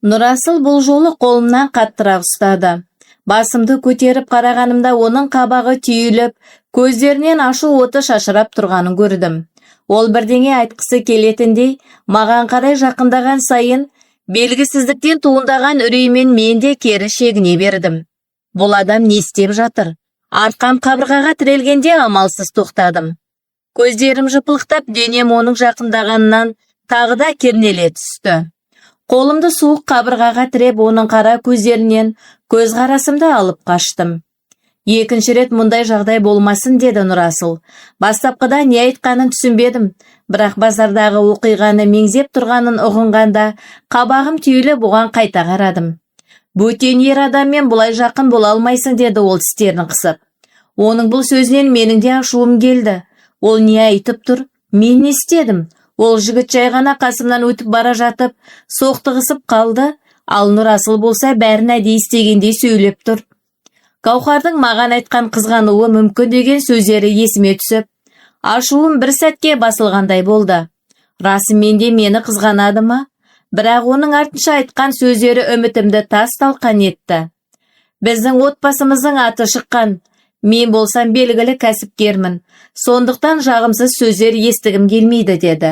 Нұрасыл бұл жолы қолымнан қаттырақ ұстады. Басымды көтеріп қарағанымда оның қабағы түйіліп, көздерінен ашу оты шашырап тұрғанын көрдім. Ол бірдеңе айтқысы келетіндей, маған қарай жақындаған сайын, белгісіздіктен туындаған үреймен мен де кері шегіне бердім. Бұл адам не істеп жатыр? Арқам қабырғаға тірелгенде амалсыз тоқтадым. Көздерім жыпылықтап, денем оның жақындағанынан тағы да кернеле түсті. Қолымды суық қабырғаға тіреп, оның қара көздерінен көзқарасымды алып қаштым. Екінші рет мұндай жағдай болмасын, деді Нұрасыл. Бастапқыда не айтқанын түсінбедім, бірақ базардағы оқиғаны меңзеп тұрғанын ұғынғанда қабағым түйіліп бұған қайта қарадым. Бөтен ер адаммен бұлай жақын бола алмайсың, деді ол тістерін қысып. Оның бұл сөзінен менің де ашуым келді. Ол не айтып тұр? Мен не істедім? Ол жігіт жай ғана қасымнан өтіп бара жатып, соқтығысып қалды, ал Нұрасыл болса бәрін әдейі істегендей сөйлеп тұр. Гаухардың маған айтқан қызғануы мүмкін деген сөздері есіме түсіп, ашуым бір сәтке басылғандай болды. Расымен де мені қызғанады ма? Бірақ оның артынша айтқан сөздері үмітімді тас талқан етті. Біздің отбасымыздың аты шыққан. Мен болсам белгілі кәсіпкермін. Сондықтан жағымсыз сөздер естігім келмейді, деді.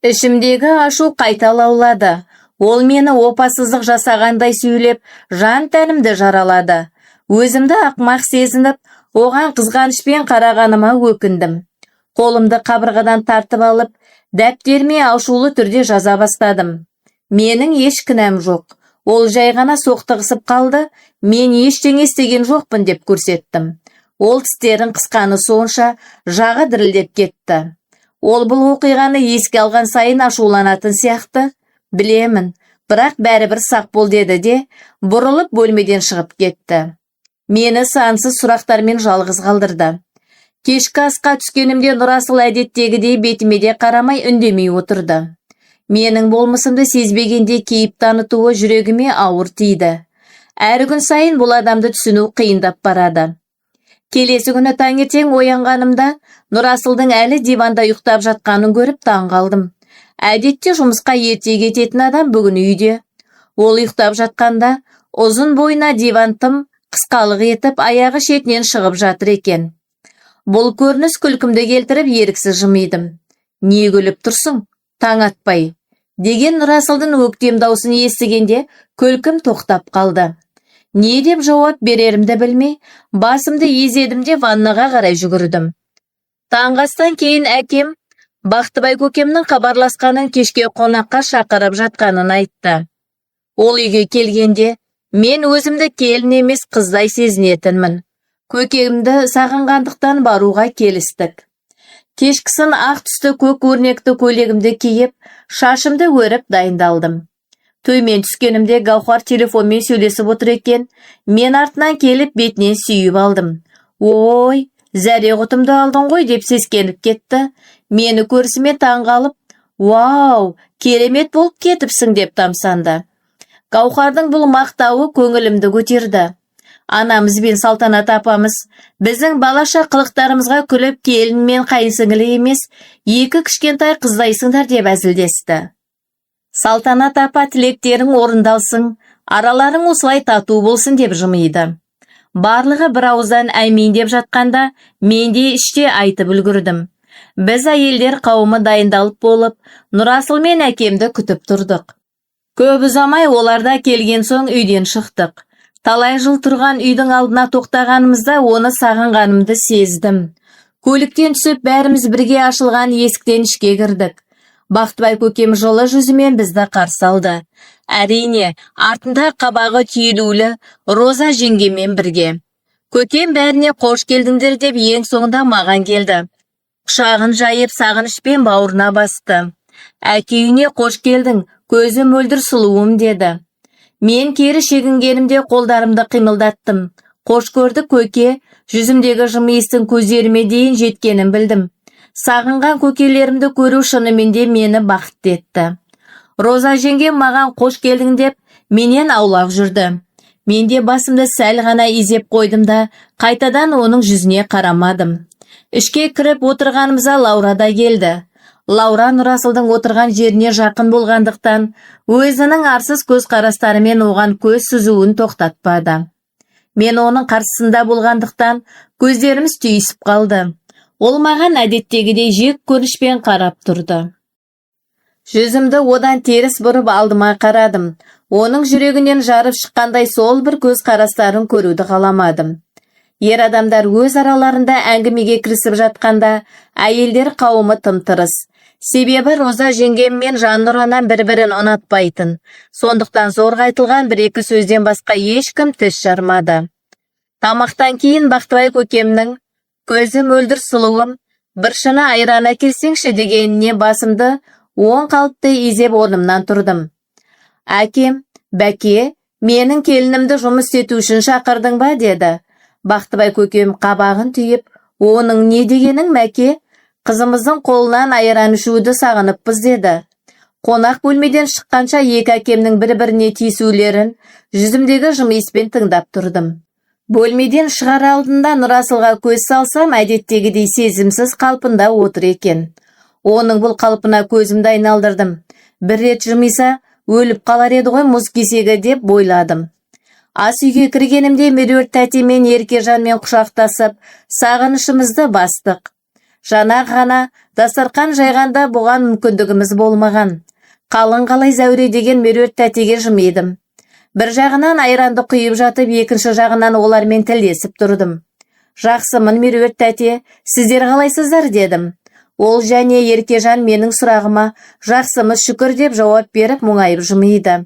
Ішімдегі ашу қайта лаулады. Ол мені опасыздық жасағандай сөйлеп, жан тәнімді жаралады. Өзімді ақмақ сезініп, оған қызғанышпен қарағаныма өкіндім. Қолымды қабырғадан тартып алып, дәптеріме ашулы түрде жаза бастадым. Менің еш кінәм жоқ. Ол жай ғана соқтығысып қалды, мен ештеңе істеген жоқпын деп көрсеттім. Ол тістерін қысқаны сонша жағы дірілдеп кетті. Ол бұл оқиғаны еске алған сайын ашуланатын сияқты. Білемін, бірақ бәрібір сақ бол, деді де, бұрылып бөлмеден шығып кетті. Мені сансыз сұрақтармен жалғыз қалдырды. Кешкі асқа түскенімде Нұрасыл әдеттегідей бетіме де қарамай үндемей отырды. Менің болмысымды сезбегенде кейіп танытуы жүрегіме ауыр тиді. Әр күн сайын бұл адамды түсіну қиындап барады. Келесі күні таңертең оянғанымда Нұрасылдың әлі диванда ұйықтап жатқанын көріп таң қалдым. Әдетте жұмысқа ерте кететін адам бүгін үйде. Ол ұйықтап жатқанда ұзын бойына диван тым қысқалық етіп аяғы шетінен шығып жатыр екен. Бұл көрініс күлкімді келтіріп еріксіз жымидым. Не күліп тұрсың? Таң атпай, деген Нұрасылдың өктем даусын естігенде күлкім тоқтап қалды. Не деп жауап берерімді білмей, басымды изедім де ваннаға қарай жүгірдім. Таңғастан кейін әкем Бақтыбай көкемнің хабарласқанын, кешке қонаққа шақырып жатқанын айтты. Ол үйге келгенде мен өзімді келін емес қыздай сезінетінмін. Көкемді сағынғандықтан баруға келістік. Кешкісін ақ түсті көк өрнекті көйлегімді киіп, шашымды өріп дайындалдым. Төмен түскенімде Гаухар телефонмен сөйлесіп отыр екен. Мен артынан келіп бетінен сүйіп алдым. Ой, зәре құтымды алдың ғой, деп сескеніп кетті. Мені көрісіме таң қалып, вау, керемет болып кетіпсің, деп тамсанды. Гаухардың бұл мақтауы көңілімді көтерді. Анамыз бен Салтанат апамыз біздің балаша қылықтарымызға күліп, келін мен қайынсіңлі емес, екі кішкентай қыздайсыңдар деп әзілдесті. Салтанат апа, тілектерің орындалсын, Араларың осылай тату болсын деп жымиды. Барлығы бір ауыздан әмин деп жатқанда, мен де іште айтып үлгірдім. Біз әйелдер қауымы дайындалып болып, Нұрасыл мен әкемді күтіп тұрдық. Көп ұзамай оларда келген соң үйден шықтық. Талай жыл тұрған үйдің алдына тоқтағанымызда оны сағынғанымды сездім. Көліктен түсіп бәріміз бірге ашылған есіктен ішке кірдік. Бақтыбай көкем жылы жүзімен бізді қарсы алды. Әрине, артында қабағы түйілулі Роза жеңгемен бірге. Көкем бәріне қош келдіңдер деп ең соңында маған келді. Құшағын жайып сағынышпен бауырына басты. Әке үйіне қош келдің, көзі мөлдір сұлуым деді. Мен кері шегінгенімде қолдарымды қимылдаттым. Қош көрдік көке, жүзімдегі жымиыстың көздеріме дейін жеткенін білдім. Сағынған көкелерімді көру шынымен де мені бақытты етті. Роза жеңгем маған қош келдің деп менен аулақ жүрді. Мен де басымды сәл ғана изеп қойдым да, қайтадан оның жүзіне қарамадым. Ішке кіріп отырғанымызда Лаура да келді. Лаура Нұрасылдың отырған жеріне жақын болғандықтан, өзінің арсыз көз қарастарымен оған көз сүзуін тоқтатпады. Мен оның қарсысында болғандықтан, көздеріміз түйісіп қалды. Ол маған әдеттегідей жек көрішпен қарап тұрды. Жүзімді одан теріс бұрып алдыма қарадым. Оның жүрегінен жарып шыққандай сол бір көз қарастарын көруді қаламадым. Ер адамдар өз араларында әңгімеге кірісіп жатқанда, әйелдер қауымы тым-тырыс. Себебі Роза жеңгем мен Жаннұранан бір-бірін ұнатпайтын. Сондықтан зорға айтылған бір-екі сөзден басқа ешкім тіс жармады. Тамақтан кейін Бақтыбай көкемнің көзі мөлдір сұлуым, бір шыны айран әкелсеңші дегеніне басымды оң қалыпты изеп орнымнан тұрдым. Әкем, бәке, менің келінімді жұмыс ету үшін шақырдың ба деді. Бақтыбай көкем қабағын түйіп, оның не дегенің мәке? Қызымыздың қолынан айран ішуді сағыныппыз деді. Қонақ бөлмеден шыққанша екі әкемнің бір-біріне тиісулерін жүзімдегі жымиыспен тыңдап тұрдым. Бөлмеден шығар алдында Нұрасылға көз салсам, әдеттегідей сезімсіз қалпында отыр екен. Оның бұл қалпына көзімді айналдырдым. Бір рет жымиса, өліп қалар еді ғой мұз кесегі деп бойладым. Ас үйге кіргенімде Меруерт тәте мен Еркежанмен құшақтасып, сағынышымызды бастық. Жанақ ғана дастарқан жайғанда бұған мүмкіндігіміз болмаған. Қалың қалай зәуре деген Меруерт тәтеге жымидым. Бір жағынан айранды құйып жатып, екінші жағынан олармен тілдесіп тұрдым. Жақсымын Меруерт тәте, сіздер қалайсыздар дедім. Ол және Еркежан менің сұрағыма жақсымыз шүкір деп жауап беріп мұңайып жымиды.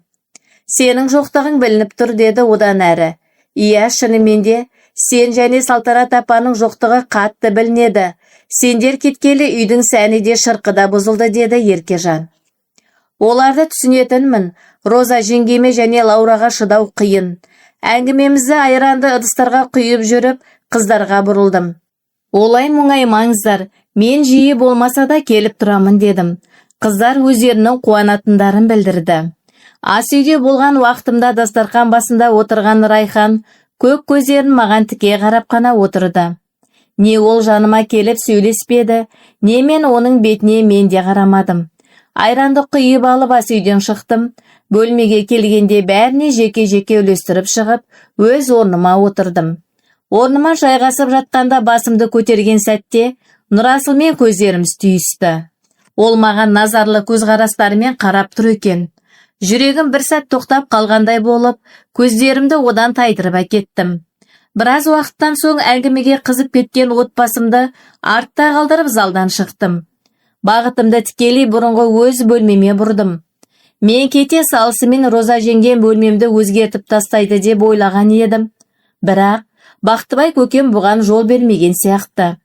Сенің жоқтығың білініп тұр деді одан әрі. Иә, шынымен де, сен және Салтанат апаның жоқтығы қатты білінеді. Сендер кеткелі үйдің сәні де шырқы да бұзылды деді Еркежан. Оларды түсінетінмін. Роза жеңгеме және Лаураға шыдау қиын. Әңгімемізді айранды ыдыстарға құйып жүріп, қыздарға бұрылдым. Олай мұңаймаңыздар, мен жиі болмаса да келіп тұрамын дедім. Қыздар өздерінің қуанатындарын білдірді. Ас үйде болған уақытымда дастархан басында отырған Райхан көк көздерін маған тіке қарап қана отырды. Не ол жаныма келіп сөйлеспеді, не мен оның бетіне мен де қарамадым. Айранды құйып алып ас үйден шықтым. Бөлмеге келгенде бәріне жеке-жеке үлестіріп шығып, өз орныма отырдым. Орныма жайғасып жатқанда басымды көтерген сәтте Нұрасылмен көздеріміз түйісті. Ол маған назарлы көзқарастарымен қарап тұр екен. Жүрегім бір сәт тоқтап қалғандай болып, көздерімді одан тайдырып әкеттім. Біраз уақыттан соң әңгімеге қызып кеткен отбасымды артта қалдырып залдан шықтым. Бағытымды тікелей бұрынғы өз бөлмеме бұрдым. Мен кете салысымен Роза жеңгем бөлмемді өзгертіп тастайды деп ойлаған едім. Бірақ Бақтыбай көкем бұған жол бермеген сияқты.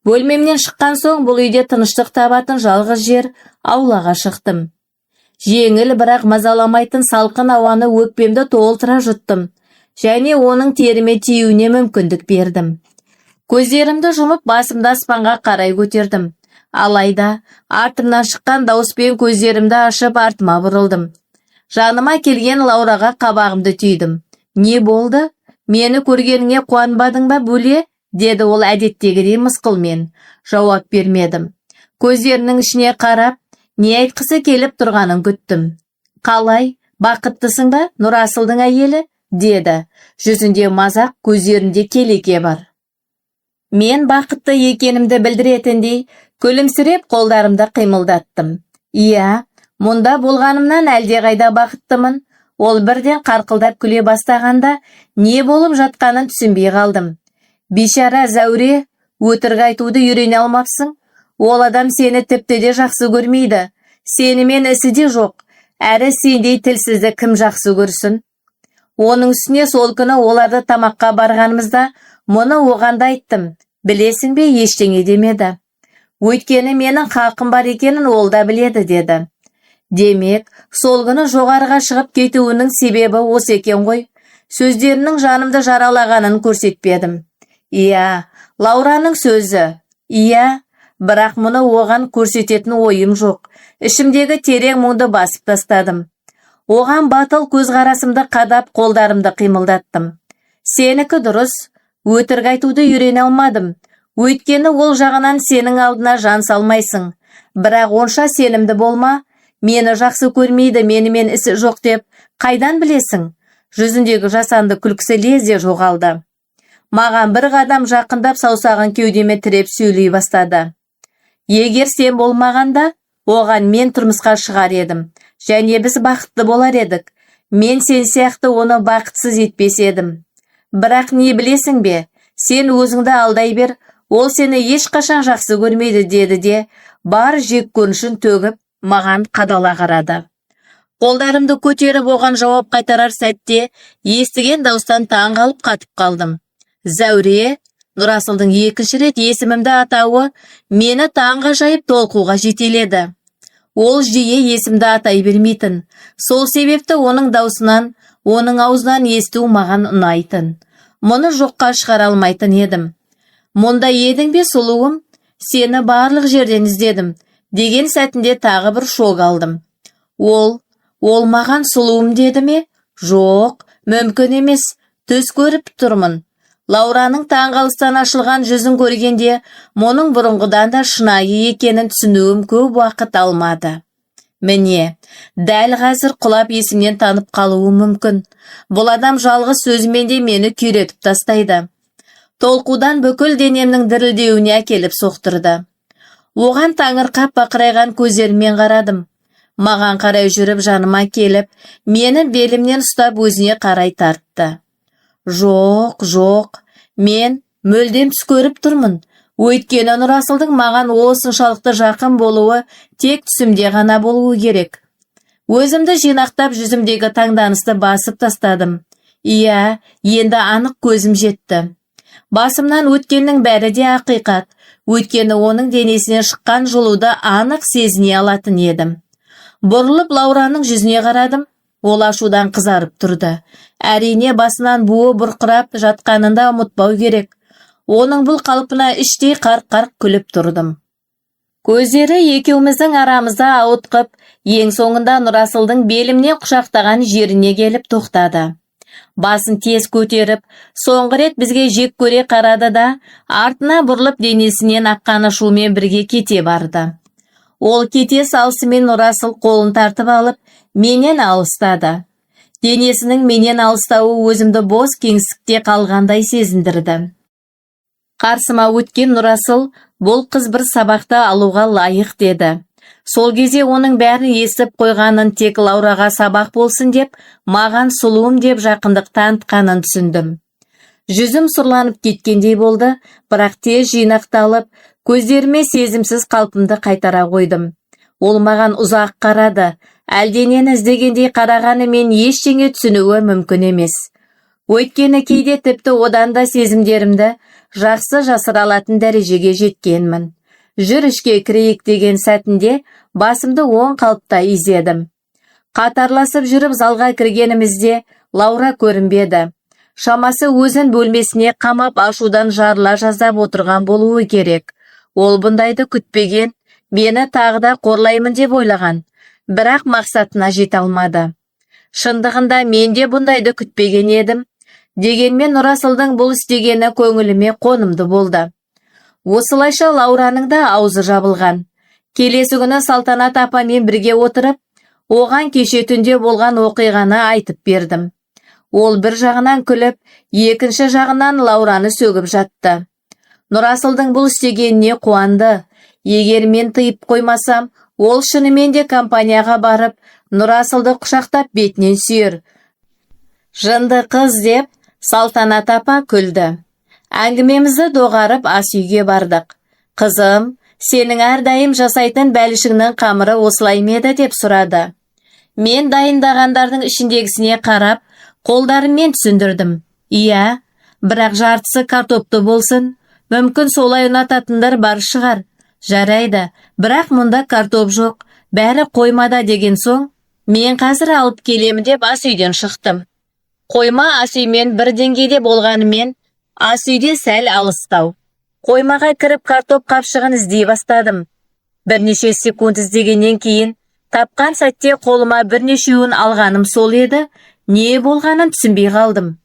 Бөлмемнен шыққан соң бұл үйде тыныштық табатын жалғыз жер аулаға шықтым. Жеңіл бірақ мазаламайтын салқын ауаны өкпемді толтыра жұттым. Және оның теріме тиюіне мүмкіндік бердім. Көздерімді жұмып басымды аспанға қарай көтердім. Алайда артымнан шыққан дауыспен көздерімді ашып артыма бұрылдым. Жаныма келген Лаураға қабағымды түйдім. Не болды? Мені көргеніңе қуанбадың ба бөле? Деді ол әдеттегідей мысқылмен. Жауап бермедім. Көздерінің ішіне қарап, не айтқысы келіп тұрғанын күттім. Қалай? Бақыттысың ба, Нұрасылдың әйелі? Деді. Жүзінде мазақ, көздерінде келеке бар. Мен бақытты екенімді білдіретіндей, күлімсіреп қолдарымды қимылдаттым. Иә, мұнда болғанымнан әлдеқайда бақыттымын. Ол бірден қарқылдап күле бастағанда, не болып жатқанын түсінбей қалдым. Бейшара Зәуре, өтірік айтуды үйрене алмапсың. Ол адам сені тіпті де жақсы көрмейді. Сенімен ісі де жоқ. Әрі сендей тілсізді кім жақсы көрсін? Оның үстіне сол күні оларды тамаққа барғанымызда мұны оғанда айттым. Білесің бе, ештеңе демеді. Өйткені менің хақым бар екенін ол да біледі, деді. Демек, сол күні жоғарыға шығып кетуінің себебі осы екен ғой. Сөздерінің жанымды жаралағанын көрсетпедім. Иә, Лаураның сөзі. Иә, бірақ мұны оған көрсететін ойым жоқ. Ішімдегі терең мұңды басып тастадым. Оған батыл көзқарасымды қадап, қолдарымды қимылдаттым. Сенікі дұрыс, өтірік айтуды үйрене алмадым. Өйткені ол жағынан сенің алдына жан салмайсың. Бірақ онша сенімді болма. Мені жақсы көрмейді, менімен ісі жоқ деп қайдан білесің? Жүзіндегі жасанды күлкісі лезде жоғалды. Маған бір қадам жақындап саусағын кеудеме тіреп сөйлей бастады. Егер сен болмағанда, оған мен тұрмысқа шығар едім. Және біз бақытты болар едік. Мен сен сияқты оны бақытсыз етпес едім. Бірақ не білесің бе? Сен өзіңді алдай бер, ол сені ешқашан жақсы көрмейді, деді де, бар жек көрінішін төгіп, маған қадала қарады. Қолдарымды көтеріп оған жауап қайтарар сәтте, естіген дауыстан таң қалып қатып қалдым. Зәуре, Нұрасылдың екінші рет есімімді атауы мені таңға жайып толқуға жетеледі. Ол жиі есімді атай бермейтін. Сол себепті оның даусынан, оның аузынан есту маған ұнайтын. Мұны жоққа шығара алмайтын едім. Мұнда едің бе, сұлуым? Сені барлық жерден іздедім. Деген сәтінде тағы бір шок алдым. Ол маған сұлуым деді ме? Жоқ, мүмкін емес. Түс көріп тұрмын. Лаураның таңғалыстан ашылған жүзін көргенде, мұның бұрынғыдан да шынайы екенін түсінуім көп уақыт алмады. Міне, дәл қазір құлап есімнен танып қалуы мүмкін. Бұл адам жалғыз сөзімен де мені күйретіп тастайды. Толқудан бүкіл денемнің дірілдеуіне әкеліп соқтырды. Оған таңырқап бақырайған көздеріммен қарадым. Маған қарай жүріп жаныма келіп, мені белімнен ұстап өзіне қарай тартты. Жоқ, мен мүлдем түс көріп тұрмын. Өйткені Нұрасылдың маған осыншалықты жақын болуы тек түсімде ғана болуы керек. Өзімді жинақтап жүзімдегі таңданысты басып тастадым. Иә, енді анық көзім жетті. Басымнан өткеннің бәрі де ақиқат. Өйткені оның денесінен шыққан жылуды анық сезіне алатын едім. Бұрылып Лаураның жүзіне қарадым. Ол ашудан қызарып тұрды. Әрине басынан буы бұрқырап жатқанында ұмытпау керек. Оның бұл қалпына іштей қарқ-қарқ күліп тұрдым. Көздері екеуміздің арамызда ауытқып, ең соңында Нұрасылдың белімнен құшақтаған жеріне келіп тоқтады. Басын тез көтеріп, соңғы рет бізге жек көре қарады да, артына бұрылып денесінен аққан ашумен бірге кете барды. Ол кете салысымен Нұрасыл қолын тартып алып, менен алыстады. Денесінің менен алыстауы өзімді бос кеңістікте қалғандай сезіндірді. Қарсыма өткен Нұрасыл, бұл қыз бір сабақты алуға лайық, деді. Сол кезде оның бәрін естіп қойғанын тек Лаураға сабақ болсын деп, маған сұлуым деп жақындық танытқанын түсіндім. Жүзім сұрланып кеткендей болды, бірақ тез жинақталып, көздеріме сезімсіз қалпымды қайтара қойдым. Ол маған ұзақ қарады. Әлденені іздегендей қарағанымен ештеңе түсінуі мүмкін емес. Өйткені кейде тіпті одан да сезімдерімді жақсы жасыра алатын дәрежеге жеткенмін. Жүр ішке кірейік деген сәтінде басымды оң қалыпта изедім. Қатарласып жүріп залға кіргенімізде Лаура көрінбеді. Шамасы өзін бөлмесіне қамап ашудан жарыла жаздап отырған болуы керек. Ол бұндайды күтпеген, мені тағы да қорлаймын деп ойлаған. Бірақ мақсатына жете алмады. Шындығында мен де бұндайды күтпеген едім. Дегенмен Нұрасылдың бұл істегені көңіліме қонымды болды. Осылайша Лаураның да аузы жабылған. Келесі күні Салтанат апамен бірге отырып, Оған кеше түнде болған оқиғаны айтып бердім. Ол бір жағынан күліп, екінші жағынан Лаураны сөгіп жатты. Нұрасылдың бұл істегеніне қуанды. Егер мен тыйып қоймасам, ол шынымен де компанияға барып, Нұрасылды құшақтап бетінен сүйер. Жынды қыз деп Салтанат апа күлді. Әңгімемізді доғарып ас үйге бардық. Қызым, сенің әрдайым жасайтын бәлішіңнің қамыры осылай меді деп сұрады. Мен дайындағандардың ішіндегісіне қарап, қолдарыммен түсіндірдім. Иә, бірақ жартысы картопты болсын. Мүмкін солай ұнататындар бар шығар. Жарайды, бірақ мұнда картоп жоқ, бәрі қоймада деген соң, мен қазір алып келемін деп ас үйден шықтым. Қойма ас үймен бір деңгейде болғанымен, ас үйде сәл алыстау. Қоймаға кіріп картоп қапшығын іздей бастадым. Бірнеше секунд іздегеннен кейін, тапқан сәтте қолыма бірнешеуін алғаным сол еді, не болғанын түсінбей қалдым.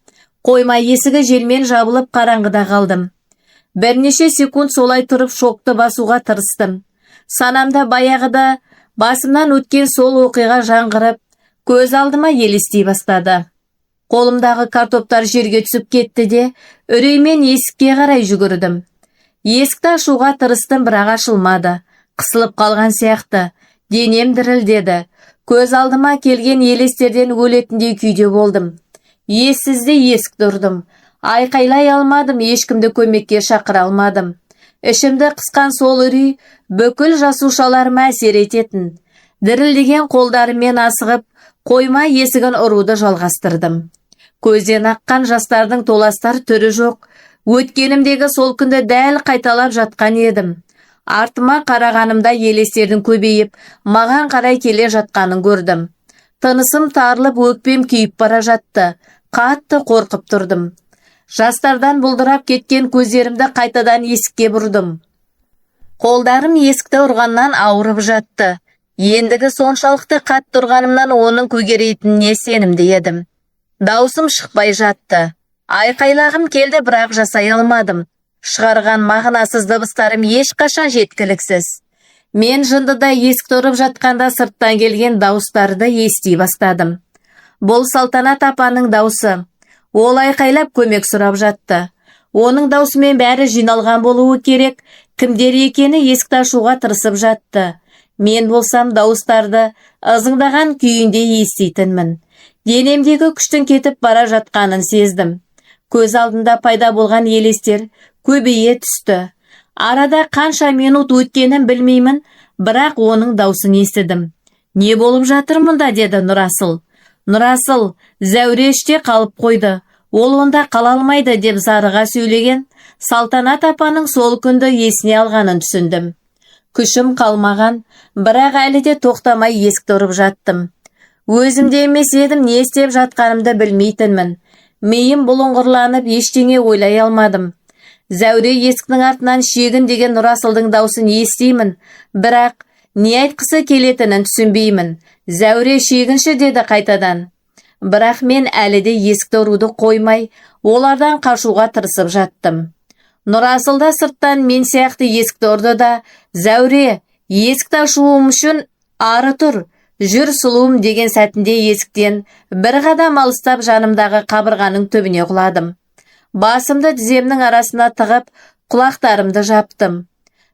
Қойма есігі желмен жабылып қараңғыда қалдым. Бірнеше секунд солай тұрып шокты басуға тырыстым. Санамда баяғыда басымнан өткен сол оқиға жаңғырып, көз алдыма елестей бастады. Қолымдағы картоптар жерге түсіп кетті де, үреймен есікке қарай жүгірдім. Есікті ашуға тырыстым, бірақ ашылмады. Қысылып қалған сияқты. Денем дірілдеді. Көз алдыма келген елестерден өлетіндей күйде болдым. Ессізде есікті ұрдым. Айқайлай алмадым, ешкімді көмекке шақыра алмадым. Ішімді қысқан сол үрей бүкіл жасушаларыма әсер ететін. Дірілдеген қолдарыммен асығып, қойма есігін ұруды жалғастырдым. Көзден аққан жастардың толастар түрі жоқ. Өткенімдегі сол күнді дәл қайталап жатқан едім. Артыма қарағанымда елестердің көбейіп, маған қарай келе жатқанын көрдім. Тынысым тарылып, өкпем күйіп бара жатты. Қатты қорқып тұрдым. Жастардан бұлдырап кеткен көздерімді қайтадан есікке бұрдым. Қолдарым есікті ұрғаннан ауырып жатты. Ендігі соншалықты қатты ұрғанымнан оның көгерейтініне сенімді едім. Даусым шықпай жатты. Айқайлағым келді, бірақ жасай алмадым. Шығарған мағынасыз дыбыстарым ешқашан жеткіліксіз. Мен жындыда есікті ұрып жатқанда сырттан келген дауыстарды ести бастадым. Бұл Салтанат апаның даусы. Ол айқайлап көмек сұрап жатты. Оның даусымен бәрі жиналған болуы керек. Кімдер екені есікті ашуға тырысып жатты. Мен болсам дауыстарды ызыңдаған күйінде еститінмін. Денемдегі күштің кетіп бара жатқанын сездім. Көз алдында пайда болған елестер көбейе түсті. Арада қанша минут өткенін білмеймін, бірақ оның даусын естідім. Не болып жатыр мұнда, деді Нұрасыл. Нұрасыл, Зәуре іште қалып қойды. Ол онда қала алмайды деп зарыға сөйлеген Салтанат апаның сол күнді есіне алғанын түсіндім. Күшім қалмаған, бірақ әлі де тоқтамай есікті ұрып жаттым. Өзімде емес едім, не істеп жатқанымды білмейтінмін. Миым бұлыңғырланып, ештеңе ойлай алмадым. Зәуре есіктің артынан шегін деген Нұрасылдың даусын естимін, бірақ не айтқысы келетінін түсінбеймін. Зәуре шегінші, деді қайтадан. Бірақ мен әлі де есікті ұруды қоймай, олардан қашуға тырысып жаттым. Нұрасыл да сырттан мен сияқты есікті ұрды да, Зәуре, есікті ашуым үшін ары тұр, жүр сұлуым деген сәтінде есіктен бір қадам алыстап жанымдағы қабырғаның түбіне құладым. Басымды тіземнің арасына тығып, құлақтарымды жаптым.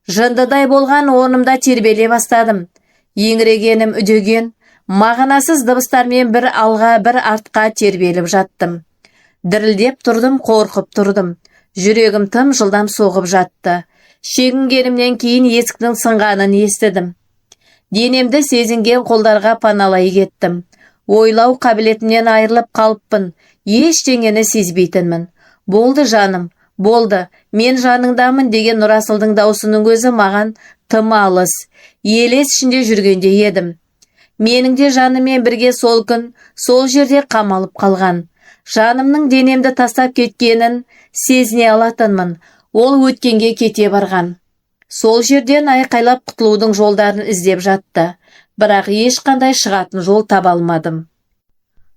Жындыдай болған орнымда тербеле бастадым. Еңірегенім үдеген, мағынасыз дыбыстармен бір алға, бір артқа тербеліп жаттым. Дірілдеп тұрдым, қорқып тұрдым. Жүрегім тым жылдам соғып жатты. Шегінгенімнен кейін есіктің сынғанын естідім. Денемді сезінген қолдарға паналай кеттім. Ойлау қабілетімнен айырылып қалыппын. Ештеңені сезбейтінмін. Болды жаным, болды, мен жаныңдамын деген Нұрасылдың даусының өзі маған тым алыс. Елес ішінде жүргенде едім. Менің де жанымен бірге сол күн, сол жерде қамалып қалған. Жанымның денемді тастап кеткенін сезіне алатынмын. Ол өткенге кете барған. Сол жерден айқайлап құтылудың жолдарын іздеп жатты. Бірақ ешқандай шығатын жол таба алмадым.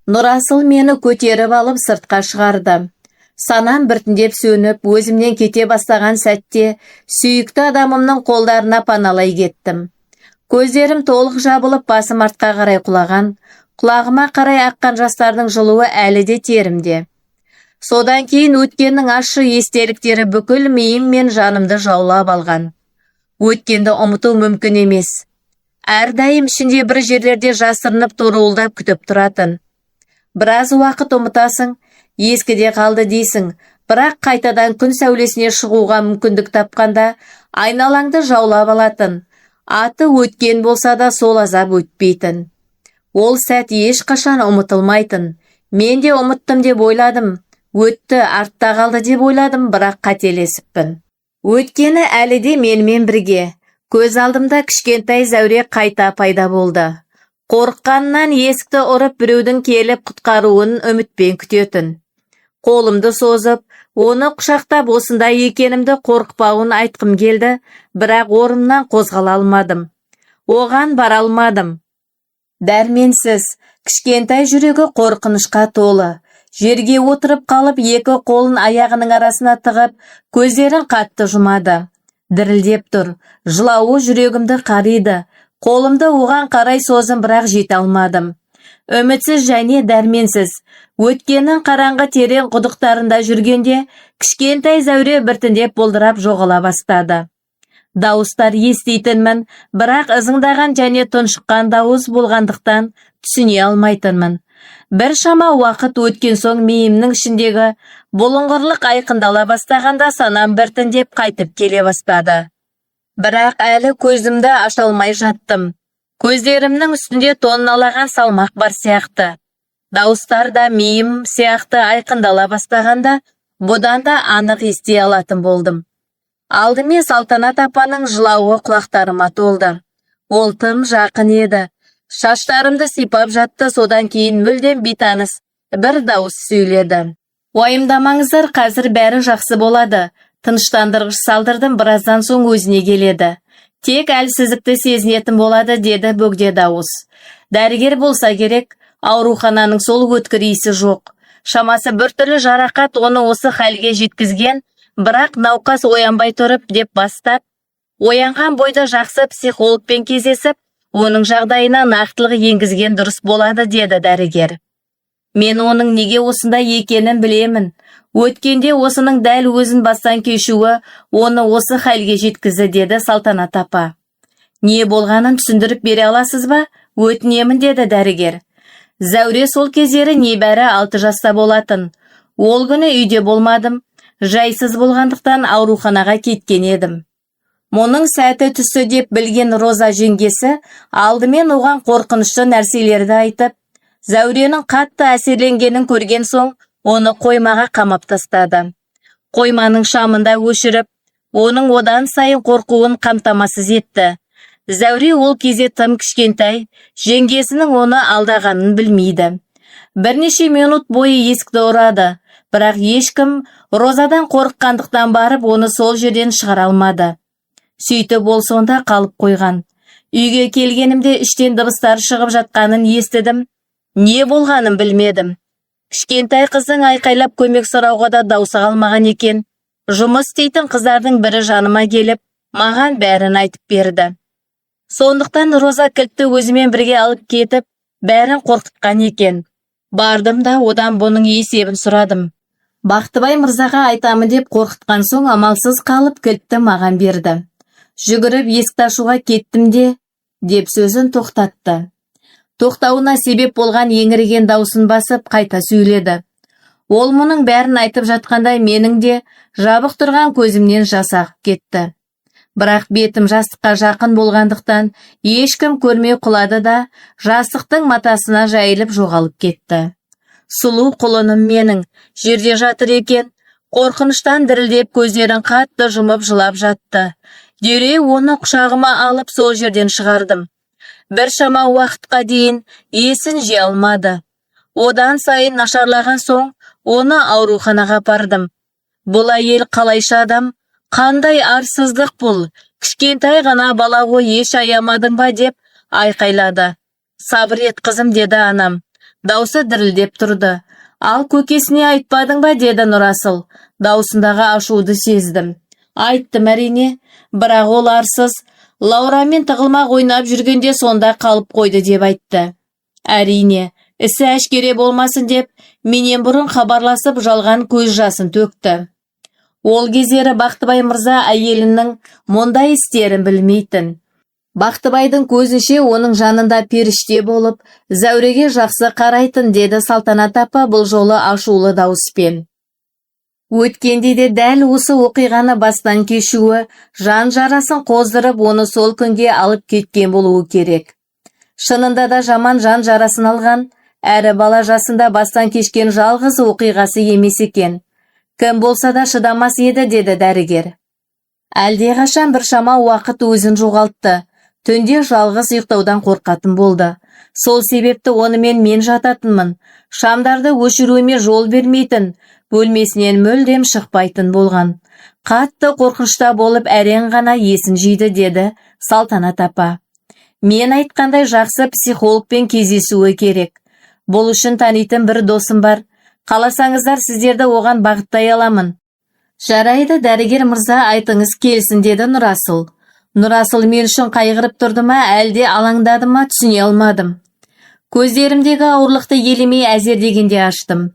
Нұрасыл мені көтеріп алып сыртқа шығарды. Санам біртіндеп сөніп, өзімнен кете бастаған сәтте сүйікті адамымның қолдарына паналай кеттім. Көздерім толық жабылып, басым артқа қарай құлаған, құлағыма қарай аққан жастардың жылуы әлі де терімде. Содан кейін өткеннің ащы естеліктері бүкіл миым мен жанымды жаулап алған. Өткенді ұмыту мүмкін емес. Әрдайым ішінде бір жерлерде жасырынып торуылдап күтіп тұратын. Біраз уақыт ұмытасың, ескіде қалды дейсің, бірақ қайтадан күн сәулесіне шығуға мүмкіндік тапқанда айналаңды жаулап алатын. Аты өткен болса да сол азап өтпейтін. Ол сәт ешқашан ұмытылмайтын. Мен де ұмыттым деп ойладым. Өтті, артта қалды деп ойладым, бірақ қателесіппін. Өткені әлі де менімен бірге. Көз алдымда кішкентай Зәуре қайта пайда болды. Қорыққаннан есікті ұрып біреудің келіп құтқаруын үмітпен күтетін. Қолымды созып, оны құшақтап осындай екенімді қорықпауын айтқым келді, бірақ орнымнан қозғала алмадым. Оған бара алмадым. Дәрменсіз, кішкентай жүрегі қорқынышқа толы. Жерге отырып қалып, екі қолын аяғының арасына тығып, көздерін қатты жұмады. Дірілдеп тұр, жылауы жүрегімді қариды. Қолымды оған қарай созым, бірақ жете алмадым. Үмітсіз және дәрменсіз, өткеннің қараңғы терең құдықтарында жүргенде, кішкентай Зәуре біртіндеп болдырап жоғала бастады. Дауыстар естейтінмін, бірақ ызыңдаған және тұншыққан дауыс болғандықтан түсіне алмайтынмын. Бір шама уақыт өткен соң миымның ішіндегі бұлыңғырлық айқындала бастағанда санам біртіндеп қайтып келе бастады. Бірақ әлі көзімді аша алмай жаттым. Көздерімнің үстінде тонналаған салмақ бар сияқты. Дауыстар да миым сияқты айқындала бастағанда, бұдан да анық ести алатын болдым. Алдымен Салтанат апаның жылауы құлақтарыма толды. Ол тым жақын еді. Шаштарымды сипап жатты, содан кейін мүлдем бейтаныс бір дауыс сөйледі. Уайымдамаңыздар, қазір бәрі жақсы болады. Тыныштандырғыш салдырдым, біраздан соң өзіне келеді. Тек әлсіздікті сезінетін болады, деді бөгде дауыс. Дәрігер болса керек, аурухананың сол өткір иісі жоқ. Шамасы біртүрлі жарақат оны осы халге жеткізген, бірақ науқас оянбай тұрып деп бастап, оянған бойда жақсы психологпен кездесіп, оның жағдайына нақтылық енгізген дұрыс болады, деді дәрігер. Мен оның неге осында екенін білемін. Өткенде осының дәл өзін бастан кешуі оны осы халге жеткізді, деді Салтанат апа. Не болғанын түсіндіріп бере аласыз ба? Өтінемін, деді дәрігер. Зәуре сол кездері небәрі 6 жаста болатын. Ол күні үйде болмадым. Жайсыз болғандықтан ауруханаға кеткен едім. Мұның сәті түсі деп білген Роза жеңгесі алдымен оған қорқынышты нәрселерді айтып, Зәуренің қатты әсерленгенін көрген соң, оны қоймаға қамап тастады. Қойманың шамында өшіріп, оның одан сайын қорқуын қамтамасыз етті. Зәуре ол кезде тым кішкентай, жеңгесінің оны алдағанын білмейді. Бірнеше минут бойы есікті ұрады, бірақ ешкім Розадан қорыққандықтан барып оны сол жерден шығара алмады. Сөйтіп ол сонда қалып қойған. Үйге келгенімде іштен дыбыстар шығып жатқанын естідім. Не болғанын білмедім. Кішкентай қыздың айқайлап көмек сұрауға да даусы қалмаған екен. Жұмыс істейтін қыздардың бірі жаныма келіп, маған бәрін айтып берді. Сондықтан Роза кілтті өзімен бірге алып кетіп, бәрін қорқытқан екен. Бардым да одан бұның есебін сұрадым. Бақтыбай мырзаға айтамын деп қорқытқан соң амалсыз қалып кілтті маған берді. Жүгіріп есікті ашуға кеттім де, деп сөзін тоқтатты. Тоқтауына себеп болған еңіреген даусын басып қайта сөйледі. Ол мұның бәрін айтып жатқандай менің де жабық тұрған көзімнен жас ағып кетті. Бірақ бетім жастыққа жақын болғандықтан ешкім көрмей құлады да жастықтың матасына жайылып жоғалып кетті. Сұлу құлыным менің жерде жатыр екен. Қорқыныштан дірілдеп көздерін қатты жұмып жылап жатты. Дереу оны құшағыма алып сол жерден шығардым. Бір шама уақытқа дейін есін жия алмады. Одан сайын нашарлаған соң оны ауруханаға апардым. Бұл әйел қалайша адам, қандай арсыздық бұл, кішкентай ғана бала ғой, еш аямадың ба деп айқайлады. Сабыр ет қызым, деді анам. Даусы дірілдеп тұрды. Ал көкесіне айтпадың ба, деді Нұрасыл. Даусындағы ашуды сездім. Айттым әрине, бірақ ол арсыз, Лаурамен тығылмақ ойнап жүргенде сонда қалып қойды деп айтты. Әрине, ісі әшкере болмасын деп, менен бұрын хабарласып жалған көз жасын төкті. Ол кездері Бақтыбай мырза әйелінің мұндай істерін білмейтін. Бақтыбайдың көзінше оның жанында періште болып, Зәуреге жақсы қарайтын, деді Салтанат апа бұл жолы ашулы дауыспен. Өткенде де дәл осы оқиғаны бастан кешуі, жан жарасын қоздырып, оны сол күнге алып кеткен болуы керек. Шынында да жаман жан жарасын алған, әрі бала жасында бастан кешкен жалғыз оқиғасы емес екен. Кім болса да шыдамас еді, деді дәрігер. Әлдеқашан біршама уақыт өзін жоғалтты. Түнде жалғыз ұйықтаудан қорқатын болды. Сол себепті онымен мен жататынмын. Шамдарды өшіруіме жол бермейтін, бөлмесінен мүлдем шықпайтын болған. Қатты қорқынышта болып әрең ғана есін жиды, деді Салтанат апа. Мен айтқандай жақсы психологпен кездесуі керек. Бұл үшін танитын бір досым бар. Қаласаңыздар сіздерді оған бағыттай аламын. Жарайды, дәрігер мырза, айтыңыз келсін, деді Нұрасыл. Нұрасыл мен үшін қайғырып тұрды ма, әлде алаңдады ма, түсіне алмадым. Көздерімдегі ауырлықты елемей әзер дегенде аштым.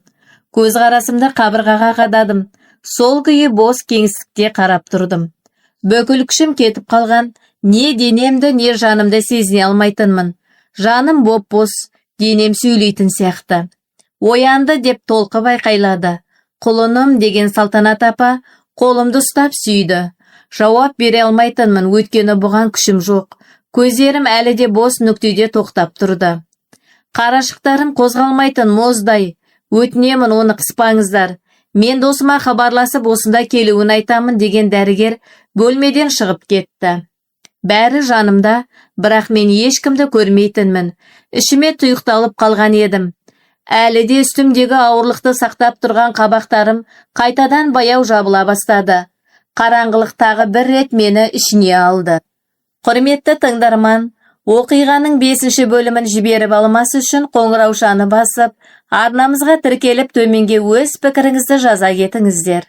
Көз қарасымды қабырғаға қададым. Сол күйі бос кеңістікте қарап тұрдым. Бүкіл күшім кетіп қалған, не денемді, не жанымды сезіне алмайтынмын. Жаным боп-бос, денем сөйлейтін сияқты. Оянды деп толқып айқайлады. Құлыным, деген Салтанат апа қолымды ұстап сүйді. Жауап бере алмайтынмын, өйткені бұған күшім жоқ. Көздерім әлі де бос нүктеде тоқтап тұрды. Қарашықтарым қозғалмайтын мұздай. Өтінемін, оны қыспаңыздар. Мен досыма хабарласып осында келуін айтамын, деген дәрігер бөлмеден шығып кетті. Бәрі жанымда, бірақ мен ешкімді көрмейтінмін. Ішіме тұйықталып қалған едім. Әлі де үстімдегі ауырлықты сақтап тұрған қабақтарым қайтадан баяу жабыла бастады. Қараңғылық тағы бір рет мені ішіне алды. Құрметті тыңдарман, оқиғаның 5-ші бөлімін жіберіп алмас үшін қоңыраушаны басып, арнамызға тіркеліп төменге өз пікіріңізді жаза кетіңіздер.